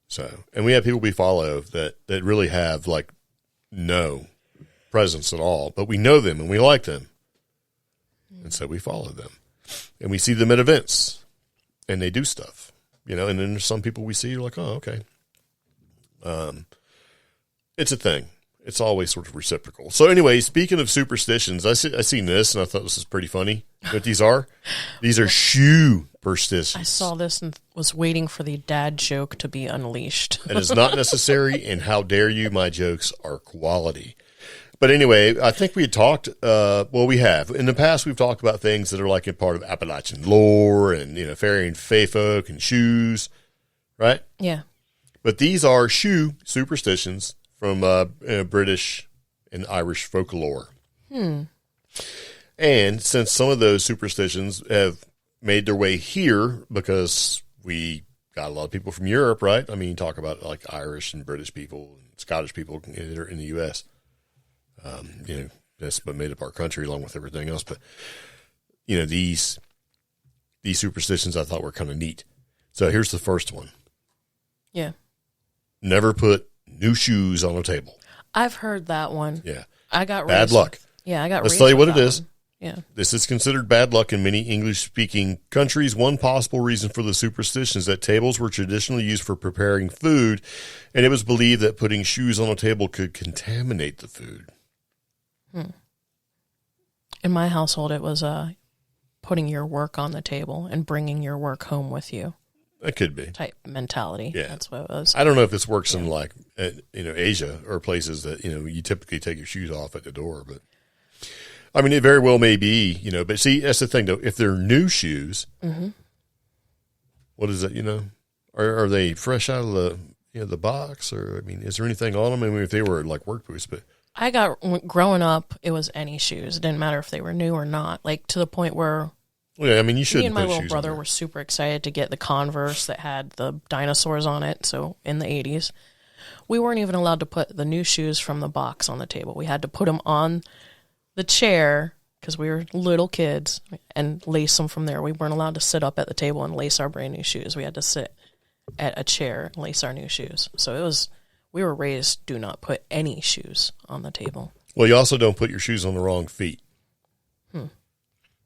So, and we have people we follow that really have like no presence at all, but we know them and we like them. And so we follow them and we see them at events and they do stuff, and then there's some people we see, you're like, oh, okay. It's a thing. It's always sort of reciprocal. So anyway, speaking of superstitions, I seen this and I thought this was pretty funny. What these are? These are shoe superstitions. I saw this and was waiting for the dad joke to be unleashed. It is not necessary, and how dare you, my jokes are quality. But anyway, I think we had talked, we have. In the past, we've talked about things that are like a part of Appalachian lore and, fairy and fae folk and shoes, right? Yeah. But these are shoe superstitions from British and Irish folklore. And since some of those superstitions have made their way here because we got a lot of people from Europe, right? I mean, you talk about like Irish and British people and Scottish people that are in the U.S., that's what made up our country along with everything else. But, these superstitions I thought were kind of neat. So here's the first one. Yeah. Never put new shoes on a table. I've heard that one. Yeah. I got bad luck. Yeah, I got. Let's tell you what it is. One. Yeah. This is considered bad luck in many English-speaking countries. One possible reason for the superstition is that tables were traditionally used for preparing food, and it was believed that putting shoes on a table could contaminate the food. In my household, it was putting your work on the table and bringing your work home with you. That could be type mentality. Yeah, that's what it was. I don't know if this works in like Asia or places that you typically take your shoes off at the door, but I mean it very well may be. But see, that's the thing though. If they're new shoes, what is it? Are they fresh out of the box, or I mean, is there anything on them? I mean, if they were like work boots, but growing up, it was any shoes. It didn't matter if they were new or not. Like to the point where. Yeah, I mean, you should. Me and my little brother were super excited to get the Converse that had the dinosaurs on it. So in the 80s, we weren't even allowed to put the new shoes from the box on the table. We had to put them on the chair because we were little kids and lace them from there. We weren't allowed to sit up at the table and lace our brand new shoes. We had to sit at a chair and lace our new shoes. So we were raised, do not put any shoes on the table. Well, you also don't put your shoes on the wrong feet.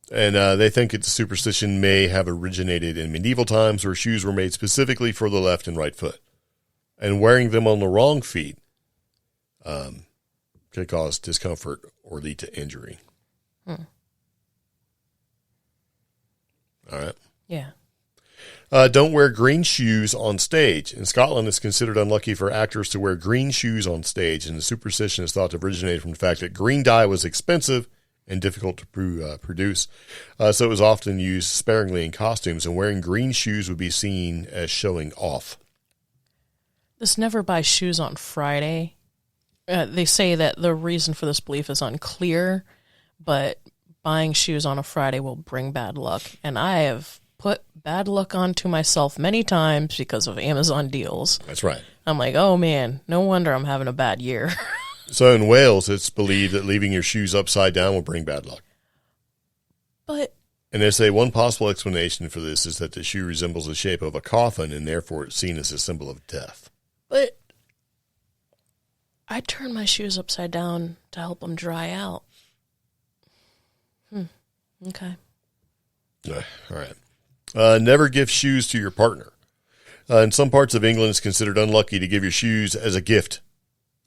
And they think that the superstition may have originated in medieval times where shoes were made specifically for the left and right foot. And wearing them on the wrong feet could cause discomfort or lead to injury. All right. Yeah. Don't wear green shoes on stage. In Scotland, it's considered unlucky for actors to wear green shoes on stage, and the superstition is thought to originate from the fact that green dye was expensive and difficult to produce, so it was often used sparingly in costumes, and wearing green shoes would be seen as showing off. This never buy shoes on Friday. They say that the reason for this belief is unclear, but buying shoes on a Friday will bring bad luck, and I have put bad luck onto myself many times because of Amazon deals. That's right. I'm like, oh man, no wonder I'm having a bad year. So in Wales, it's believed that leaving your shoes upside down will bring bad luck. But... And they say one possible explanation for this is that the shoe resembles the shape of a coffin, and therefore it's seen as a symbol of death. But I turn my shoes upside down to help them dry out. Okay. All right. Never give shoes to your partner. In some parts of England, it's considered unlucky to give your shoes as a gift.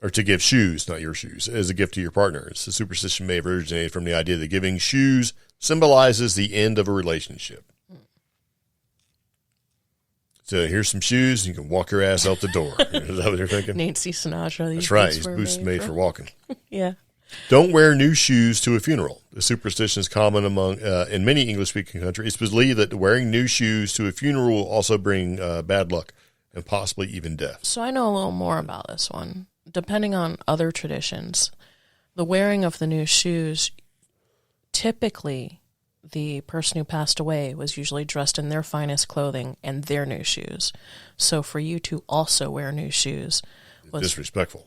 Or to give shoes, not your shoes, as a gift to your partner. It's the superstition may have originated from the idea that giving shoes symbolizes the end of a relationship. So here's some shoes, and you can walk your ass out the door. Is that what you're thinking? Nancy Sinatra. That's right. These boots made for walking. Yeah. Don't wear new shoes to a funeral. The superstition is common among in many English-speaking countries. It's believed that wearing new shoes to a funeral will also bring bad luck and possibly even death. So I know a little more about this one. Depending on other traditions, the wearing of the new shoes, typically the person who passed away was usually dressed in their finest clothing and their new shoes. So for you to also wear new shoes was disrespectful.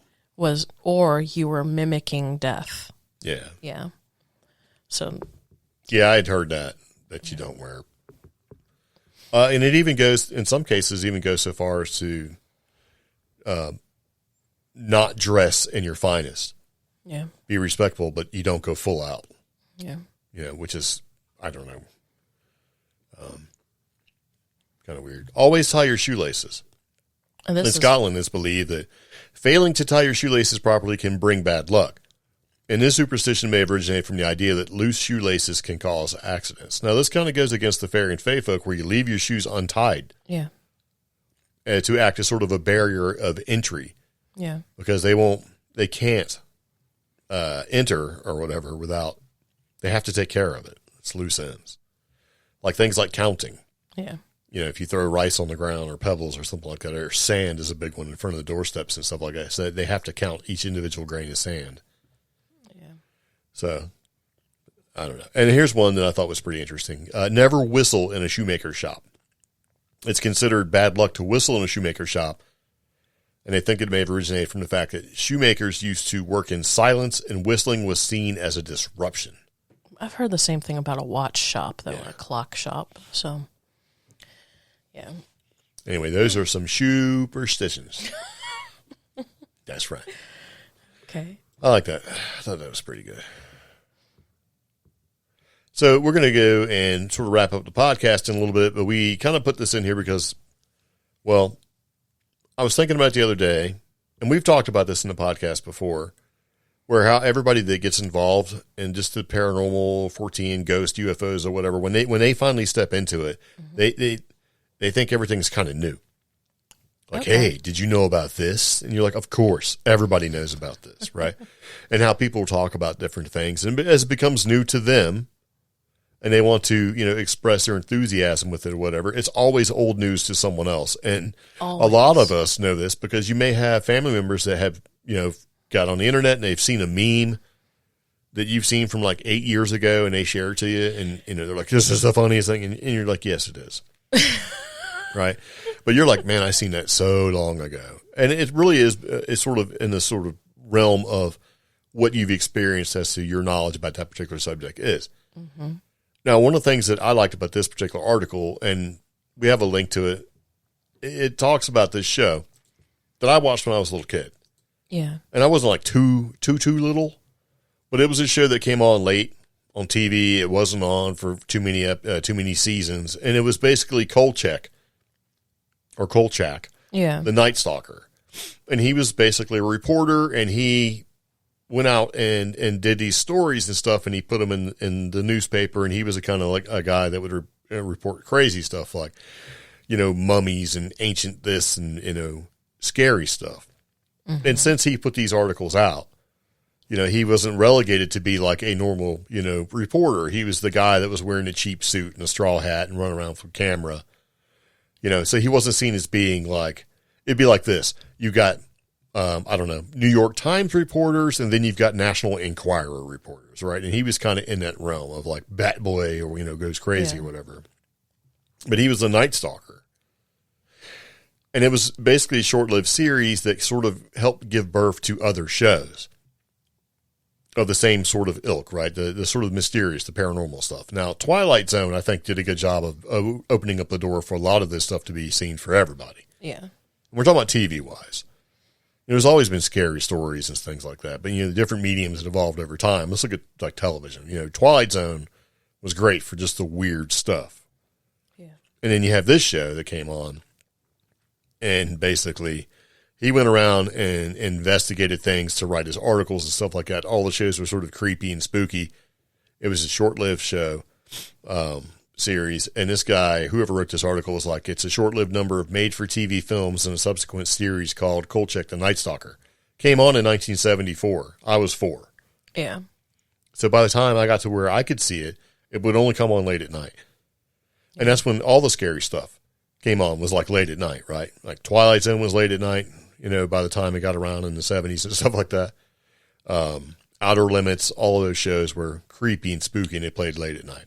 Or you were mimicking death. Yeah. Yeah. So. Yeah, I'd heard that you don't wear. And it even goes, in some cases, even goes so far as to not dress in your finest. Yeah. Be respectful, but you don't go full out. Yeah. Yeah, which is, I don't know, kind of weird. Always tie your shoelaces. In Scotland, it's believed that failing to tie your shoelaces properly can bring bad luck. And this superstition may have originated from the idea that loose shoelaces can cause accidents. Now, this kind of goes against the fairy and fae folk where you leave your shoes untied. Yeah. To act as sort of a barrier of entry. Yeah. Because they can't enter or whatever without, they have to take care of it. It's loose ends. Like things like counting. Yeah. You know, if you throw rice on the ground or pebbles or something like that, or sand is a big one in front of the doorsteps and stuff like that. So they have to count each individual grain of sand. Yeah. So, I don't know. And here's one that I thought was pretty interesting. Never whistle in a shoemaker shop. It's considered bad luck to whistle in a shoemaker shop. And they think it may have originated from the fact that shoemakers used to work in silence and whistling was seen as a disruption. I've heard the same thing about a watch shop, though, yeah. A clock shop. So, yeah. Anyway, those are some superstitions. That's right. Okay. I like that. I thought that was pretty good. So we're going to go and sort of wrap up the podcast in a little bit, but we kind of put this in here because, well, I was thinking about it the other day, and we've talked about this in the podcast before, where how everybody that gets involved in just the paranormal, Fortean, ghost, UFOs, or whatever, when they finally step into it, mm-hmm. they think everything's kind of new. Like, okay. Hey, did you know about this? And you're like, of course, everybody knows about this, right? And how people talk about different things, and as it becomes new to them, and they want to, express their enthusiasm with it or whatever, it's always old news to someone else. And always. A lot of us know this because you may have family members that have, got on the internet and they've seen a meme that you've seen from like 8 years ago and they share it to you and, they're like, this is the funniest thing. And you're like, yes, it is. Right. But you're like, man, I seen that so long ago. And it really is, it's sort of in the sort of realm of what you've experienced as to your knowledge about that particular subject is. Mm-hmm. Now, one of the things that I liked about this particular article, and we have a link to it, it talks about this show that I watched when I was a little kid. Yeah. And I wasn't like too little, but it was a show that came on late on TV. It wasn't on for too many seasons, and it was basically Kolchak, Yeah. the Night Stalker, and he was basically a reporter, and he went out and did these stories and stuff, and he put them in the newspaper, and he was a kind of like a guy that would report crazy stuff like, mummies and ancient this and, scary stuff. Mm-hmm. And since he put these articles out, he wasn't relegated to be like a normal, reporter. He was the guy that was wearing a cheap suit and a straw hat and running around with a camera, so he wasn't seen as being like, it'd be like this. You got, New York Times reporters, and then you've got National Enquirer reporters, right? And he was kind of in that realm of like Bat Boy or, goes crazy or whatever. But he was a Night Stalker. And it was basically a short-lived series that sort of helped give birth to other shows of the same sort of ilk, right? The sort of mysterious, the paranormal stuff. Now, Twilight Zone, I think, did a good job of opening up the door for a lot of this stuff to be seen for everybody. Yeah. We're talking about TV-wise. There's always been scary stories and things like that, but the different mediums that evolved over time. Let's look at like television. Twilight Zone was great for just the weird stuff. Yeah. And then you have this show that came on, and basically he went around and investigated things to write his articles and stuff like that. All the shows were sort of creepy and spooky. It was a short-lived show, series, and this guy, whoever wrote this article, was like, it's a short-lived number of made-for-TV films and a subsequent series called Kolchak the Night Stalker. Came on in 1974. I was 4. Yeah. So by the time I got to where I could see it, it would only come on late at night. And that's when all the scary stuff came on, was like late at night, right? Like Twilight Zone was late at night, by the time it got around in the 70s and stuff like that. Outer Limits, all of those shows were creepy and spooky, and they played late at night.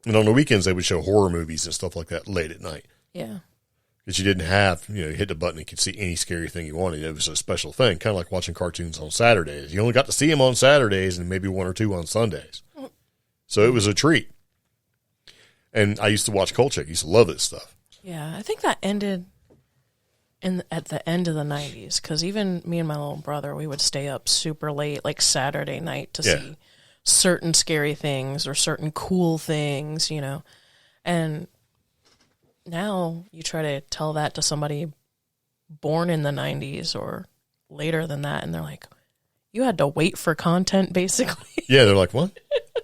And on the weekends, they would show horror movies and stuff like that late at night. Yeah. Because you didn't have, you hit the button and you could see any scary thing you wanted. It was a special thing, kind of like watching cartoons on Saturdays. You only got to see them on Saturdays and maybe 1 or 2 on Sundays. So it was a treat. And I used to watch Kolchak. I used to love this stuff. Yeah, I think that ended at the end of the 90s, because even me and my little brother, we would stay up super late, like Saturday night, to see certain scary things or certain cool things, and now you try to tell that to somebody born in the 90s or later than that, and they're like, you had to wait for content, basically. Yeah, they're like, what?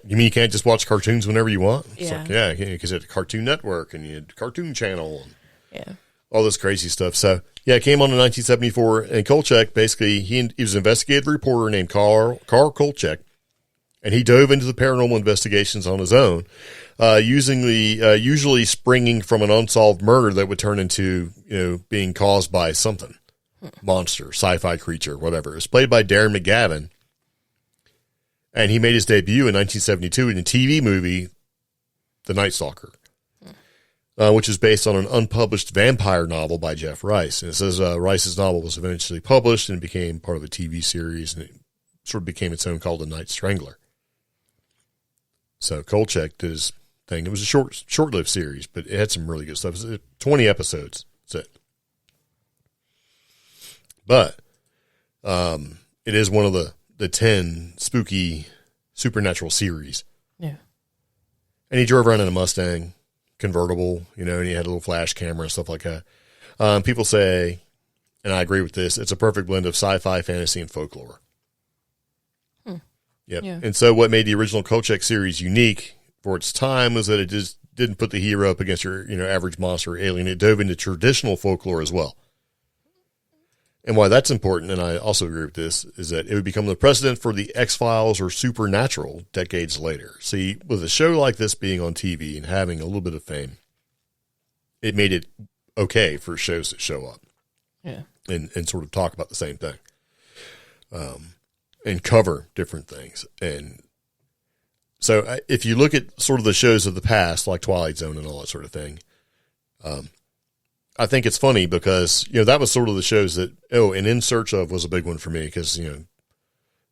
You mean you can't just watch cartoons whenever you want? It's Yeah. like, yeah, because you had a Cartoon Network and you had Cartoon Channel and Yeah. all this crazy stuff. So, yeah, it came on in 1974, and Kolchak, basically, he was an investigative reporter named Carl Kolchak, and he dove into the paranormal investigations on his own, usually springing from an unsolved murder that would turn into, being caused by something, monster, sci-fi creature, whatever. It was played by Darren McGavin, and he made his debut in 1972 in the TV movie The Night Stalker, which is based on an unpublished vampire novel by Jeff Rice. And it says Rice's novel was eventually published and became part of a TV series, and it sort of became its own, called The Night Strangler. So Kolchak did his thing. It was a short-lived series, but it had some really good stuff. It was 20 episodes. That's it. But it is one of the 10 spooky supernatural series. Yeah. And he drove around in a Mustang convertible, and he had a little flash camera and stuff like that. People say, and I agree with this, it's a perfect blend of sci-fi, fantasy, and folklore. Yep. Yeah. And so what made the original Kolchak series unique for its time was that it just didn't put the hero up against your, average monster or alien. It dove into traditional folklore as well. And why that's important, and I also agree with this, is that it would become the precedent for the X-Files or Supernatural decades later. See, with a show like this being on TV and having a little bit of fame, it made it okay for shows that show up. Yeah. And sort of talk about the same thing. And cover different things. And so if you look at sort of the shows of the past, like Twilight Zone and all that sort of thing, I think it's funny because, that was sort of the shows that, and In Search Of was a big one for me because, it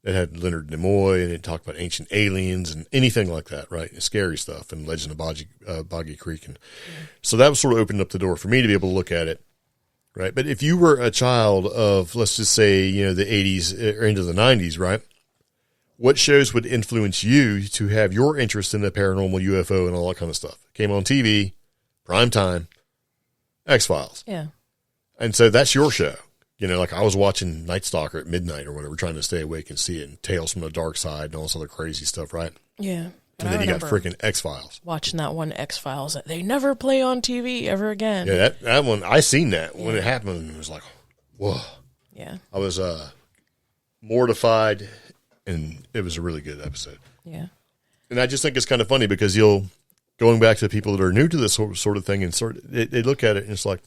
had Leonard Nimoy and it talked about ancient aliens and anything like that, right? And scary stuff and Legend of Boggy Creek. And so that was sort of opened up the door for me to be able to look at it, right? But if you were a child of, let's just say, the 80s or into the 90s, right? what shows would influence you to have your interest in the paranormal, UFO, and all that kind of stuff? Came on TV, prime time, X-Files. Yeah. And so that's your show. You know, like I was watching Night Stalker at midnight or whatever, trying to stay awake and see it, and Tales from the Dark Side and all this other crazy stuff, right? Yeah. And then you got freaking X-Files. Watching that one X-Files that they never play on TV ever again. Yeah, that one, I seen that. When it happened, it was like, whoa. Yeah. I was mortified, and it was a really good episode. Yeah. And I just think it's kind of funny because going back to the people that are new to this sort of thing, and they look at it and it's like,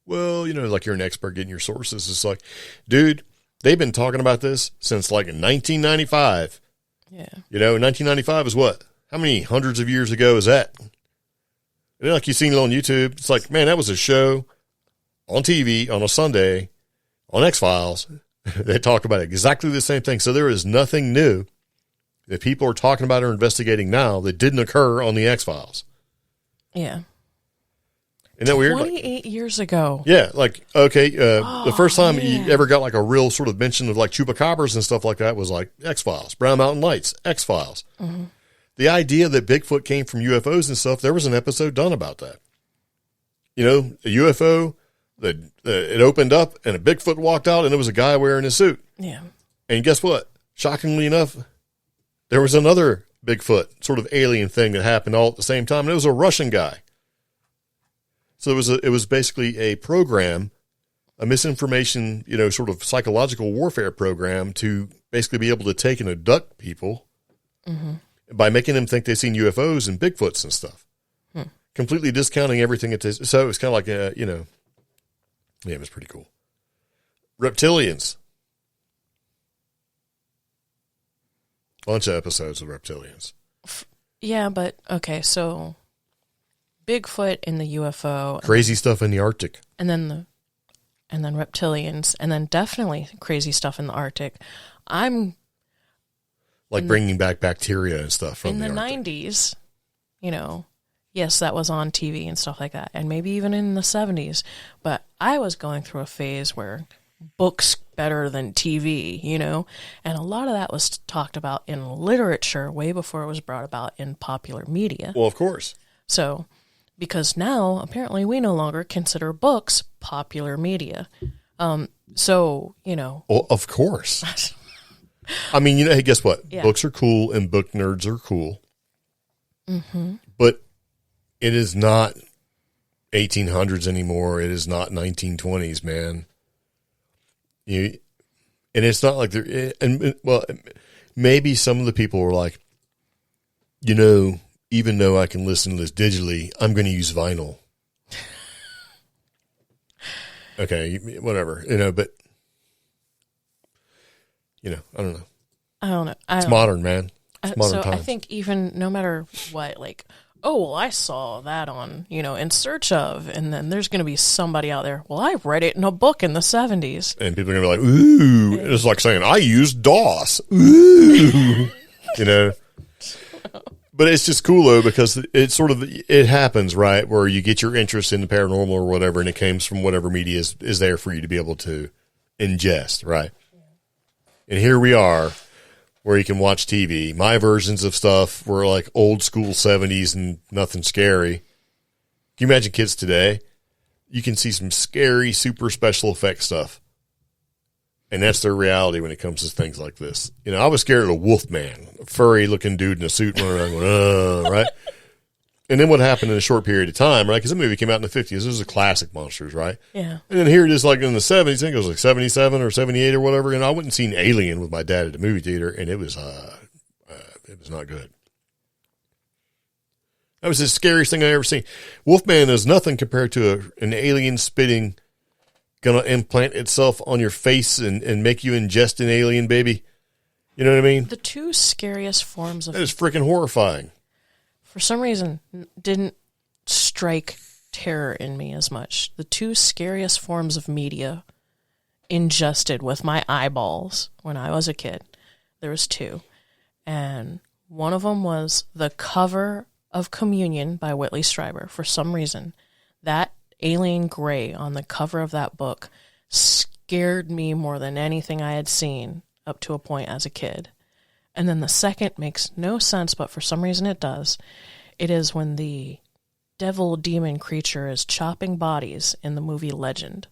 well, you know, like you're an expert getting your sources. It's like, dude, they've been talking about this since like 1995. Yeah. You know, 1995 is what? How many hundreds of years ago is that? And like you've seen it on YouTube. It's like, man, that was a show on TV on a Sunday on X-Files. They talk about exactly the same thing. So there is nothing new that people are talking about or investigating now that didn't occur on the X-Files. Yeah. Isn't that weird? 28 years ago. Yeah, like, okay, the first time you ever got like a real sort of mention of like chupacabras and stuff like that was like X-Files, Brown Mountain Lights, X-Files. Mm-hmm. The idea that Bigfoot came from UFOs and stuff, there was an episode done about that. You know, a UFO, it opened up and a Bigfoot walked out and it was a guy wearing a suit. Yeah. And guess what? Shockingly enough, there was another Bigfoot sort of alien thing that happened all at the same time, and it was a Russian guy. So it was basically a program, a misinformation, you know, sort of psychological warfare program to basically be able to take and abduct people by making them think they've seen UFOs and Bigfoots and stuff, completely discounting everything. So it was kind of like, you know, yeah, it was pretty cool. Reptilians. Bunch of episodes of reptilians. Yeah, but, okay, so Bigfoot in the UFO. Crazy stuff in the Arctic. And then reptilians, and then definitely crazy stuff in the Arctic. I'm like bringing back bacteria and stuff from the Arctic. 90s, you know, yes, that was on TV and stuff like that, and maybe even in the 70s. But I was going through a phase where books better than TV, you know, and a lot of that was talked about in literature way before it was brought about in popular media. Well, of course. So, because now apparently we no longer consider books popular media. So, you know. Well, of course. I mean, you know, hey, guess what? Yeah. Books are cool and book nerds are cool. Mm-hmm. But it is not 1800s anymore. It is not 1920s, man. And it's not like they're, well, maybe some of the people were like, you know, even though I can listen to this digitally, I'm going to use vinyl. Okay, whatever, you know, but, you know, I don't know. It's modern, man. It's modern times. I think even no matter what, like, oh, well, I saw that on, you know, In Search Of, and then there's going to be somebody out there, well, I read it in a book in the 70s. And people are going to be like, ooh, it's like saying, I used DOS. Ooh, you know. But it's just cool, though, because it happens, right, where you get your interest in the paranormal or whatever, and it comes from whatever media is there for you to be able to ingest, right? And here we are, where you can watch TV. My versions of stuff were like old school 70s and nothing scary. Can you imagine kids today? You can see some scary, super special effects stuff. And that's their reality when it comes to things like this. You know, I was scared of a Wolfman, a furry-looking dude in a suit running around going, right? And then what happened in a short period of time, right? Because the movie came out in the 50s. This was a classic Monsters, right? Yeah. And then here it is like in the 70s. I think it was like 77 or 78 or whatever. And I went and seen Alien with my dad at the movie theater, and it was not good. That was the scariest thing I ever seen. Wolfman is nothing compared to an alien spitting, gonna implant itself on your face and make you ingest an alien, baby. You know what I mean? The two scariest forms of... That is freaking horrifying. For some reason, didn't strike terror in me as much. The two scariest forms of media ingested with my eyeballs when I was a kid. There was two. And one of them was the cover of Communion by Whitley Strieber. For some reason, that alien gray on the cover of that book scared me more than anything I had seen up to a point as a kid. And then the second makes no sense, but for some reason it does. It is when the devil demon creature is chopping bodies in the movie Legend.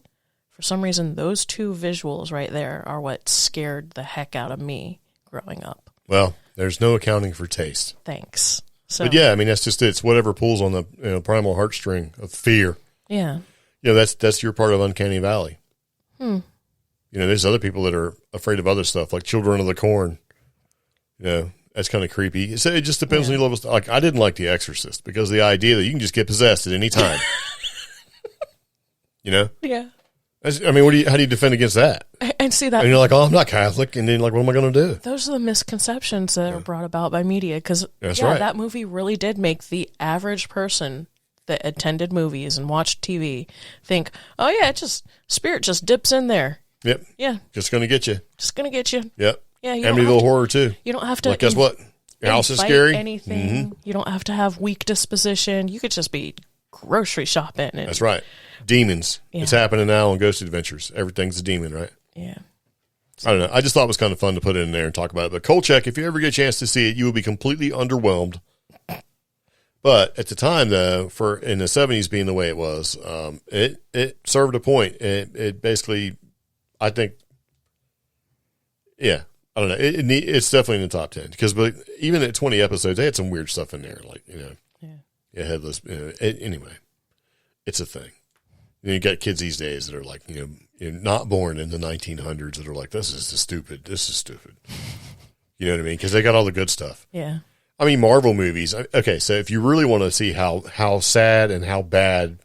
For some reason, those two visuals right there are what scared the heck out of me growing up. Well, there's no accounting for taste. Thanks. So, but yeah, I mean, that's just it. It's whatever pulls on the primal heartstring of fear. Yeah. That's your part of Uncanny Valley. There's other people that are afraid of other stuff, like Children of the Corn. That's kind of creepy. So it just depends on your level. Like, I didn't like The Exorcist because of the idea that you can just get possessed at any time. Yeah. I mean, how do you defend against that? And see that. And you're like, oh, I'm not Catholic. And then like, what am I going to do? Those are the misconceptions that are brought about by media. Because right. That movie really did make the average person that attended movies and watched TV think, oh yeah, spirit just dips in there. Yep. Yeah. Just going to get you. Just going to get you. Yep. Yeah. Amityville Horror too. You don't have to. Like, guess what? Your house is scary. Anything. Mm-hmm. You don't have to have weak disposition. You could just be grocery shopping. And, that's right. Demons. Yeah. It's happening now on Ghost Adventures. Everything's a demon, right? Yeah. I don't know. I just thought it was kind of fun to put it in there and talk about it. But Kolchak, if you ever get a chance to see it, you will be completely underwhelmed. But at the time, though, in the 70s being the way it was, it served a point. It basically, I think, yeah, I don't know. It's definitely in the top 10 because even at 20 episodes, they had some weird stuff in there, like headless. Anyway, it's a thing. You got kids these days that are like, not born in the 1900s that are like, this is stupid. You know what I mean? Because they got all the good stuff. Yeah. I mean, Marvel movies. Okay, so if you really want to see how sad and how bad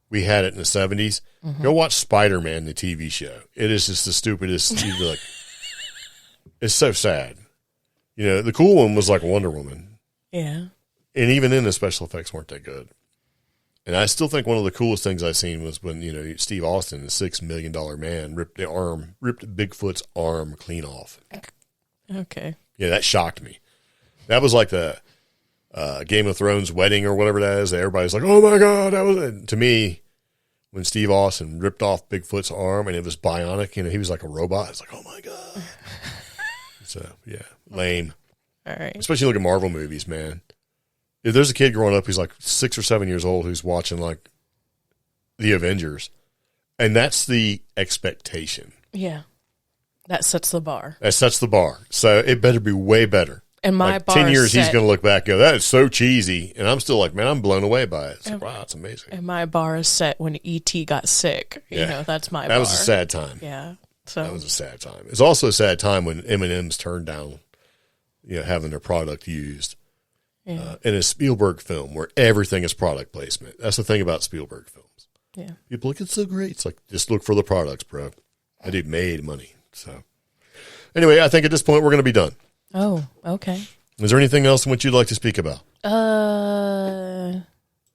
we had it in the 70s, go watch Spider-Man, the TV show. It is just the stupidest. You'd be like, it's so sad. The cool one was like Wonder Woman. Yeah. And even then, the special effects weren't that good. And I still think one of the coolest things I've seen was when, Steve Austin, the $6 million man, ripped Bigfoot's arm clean off. Okay. Yeah, that shocked me. That was like the Game of Thrones wedding or whatever that is. Everybody's like, oh my God, that was it. To me, when Steve Austin ripped off Bigfoot's arm and it was bionic, he was like a robot. It's like, oh my God. So, yeah, lame. All right. Especially look at Marvel movies, man. If there's a kid growing up who's like 6 or 7 years old who's watching like the Avengers, and that's the expectation. Yeah. That sets the bar. So it better be way better. And my like bar 10 years, set, he's going to look back and go, that is so cheesy. And I'm still like, man, I'm blown away by it. It's like, wow, it's amazing. And my bar is set when E.T. got sick. That's my bar. That was a sad time. Yeah. So that was a sad time. It's also a sad time when M&M's turned down, having their product used. Yeah. In a Spielberg film where everything is product placement. That's the thing about Spielberg films. Yeah. People look, it's so great. It's like, just look for the products, bro. That dude made money. So anyway, I think at this point we're going to be done. Oh, okay. Is there anything else in which you'd like to speak about?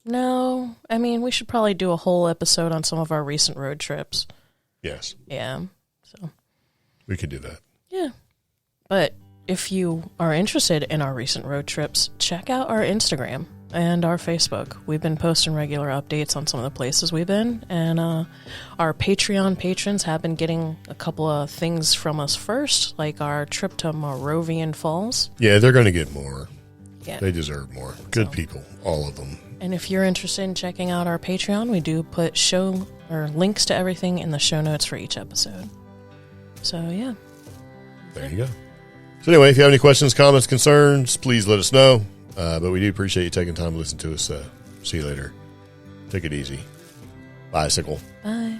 No. I mean, we should probably do a whole episode on some of our recent road trips. Yes. Yeah. So we could do that. Yeah. But if you are interested in our recent road trips, check out our Instagram and our Facebook. We've been posting regular updates on some of the places we've been, and our Patreon patrons have been getting a couple of things from us first, like our trip to Moravian Falls. Yeah, they're going to get more. Yeah. They deserve more. Good people, all of them. And if you're interested in checking out our Patreon, we do put links to everything in the show notes for each episode. So, yeah. There you go. So anyway, if you have any questions, comments, concerns, please let us know. But we do appreciate you taking time to listen to us. See you later. Take it easy. Bicycle. Bye.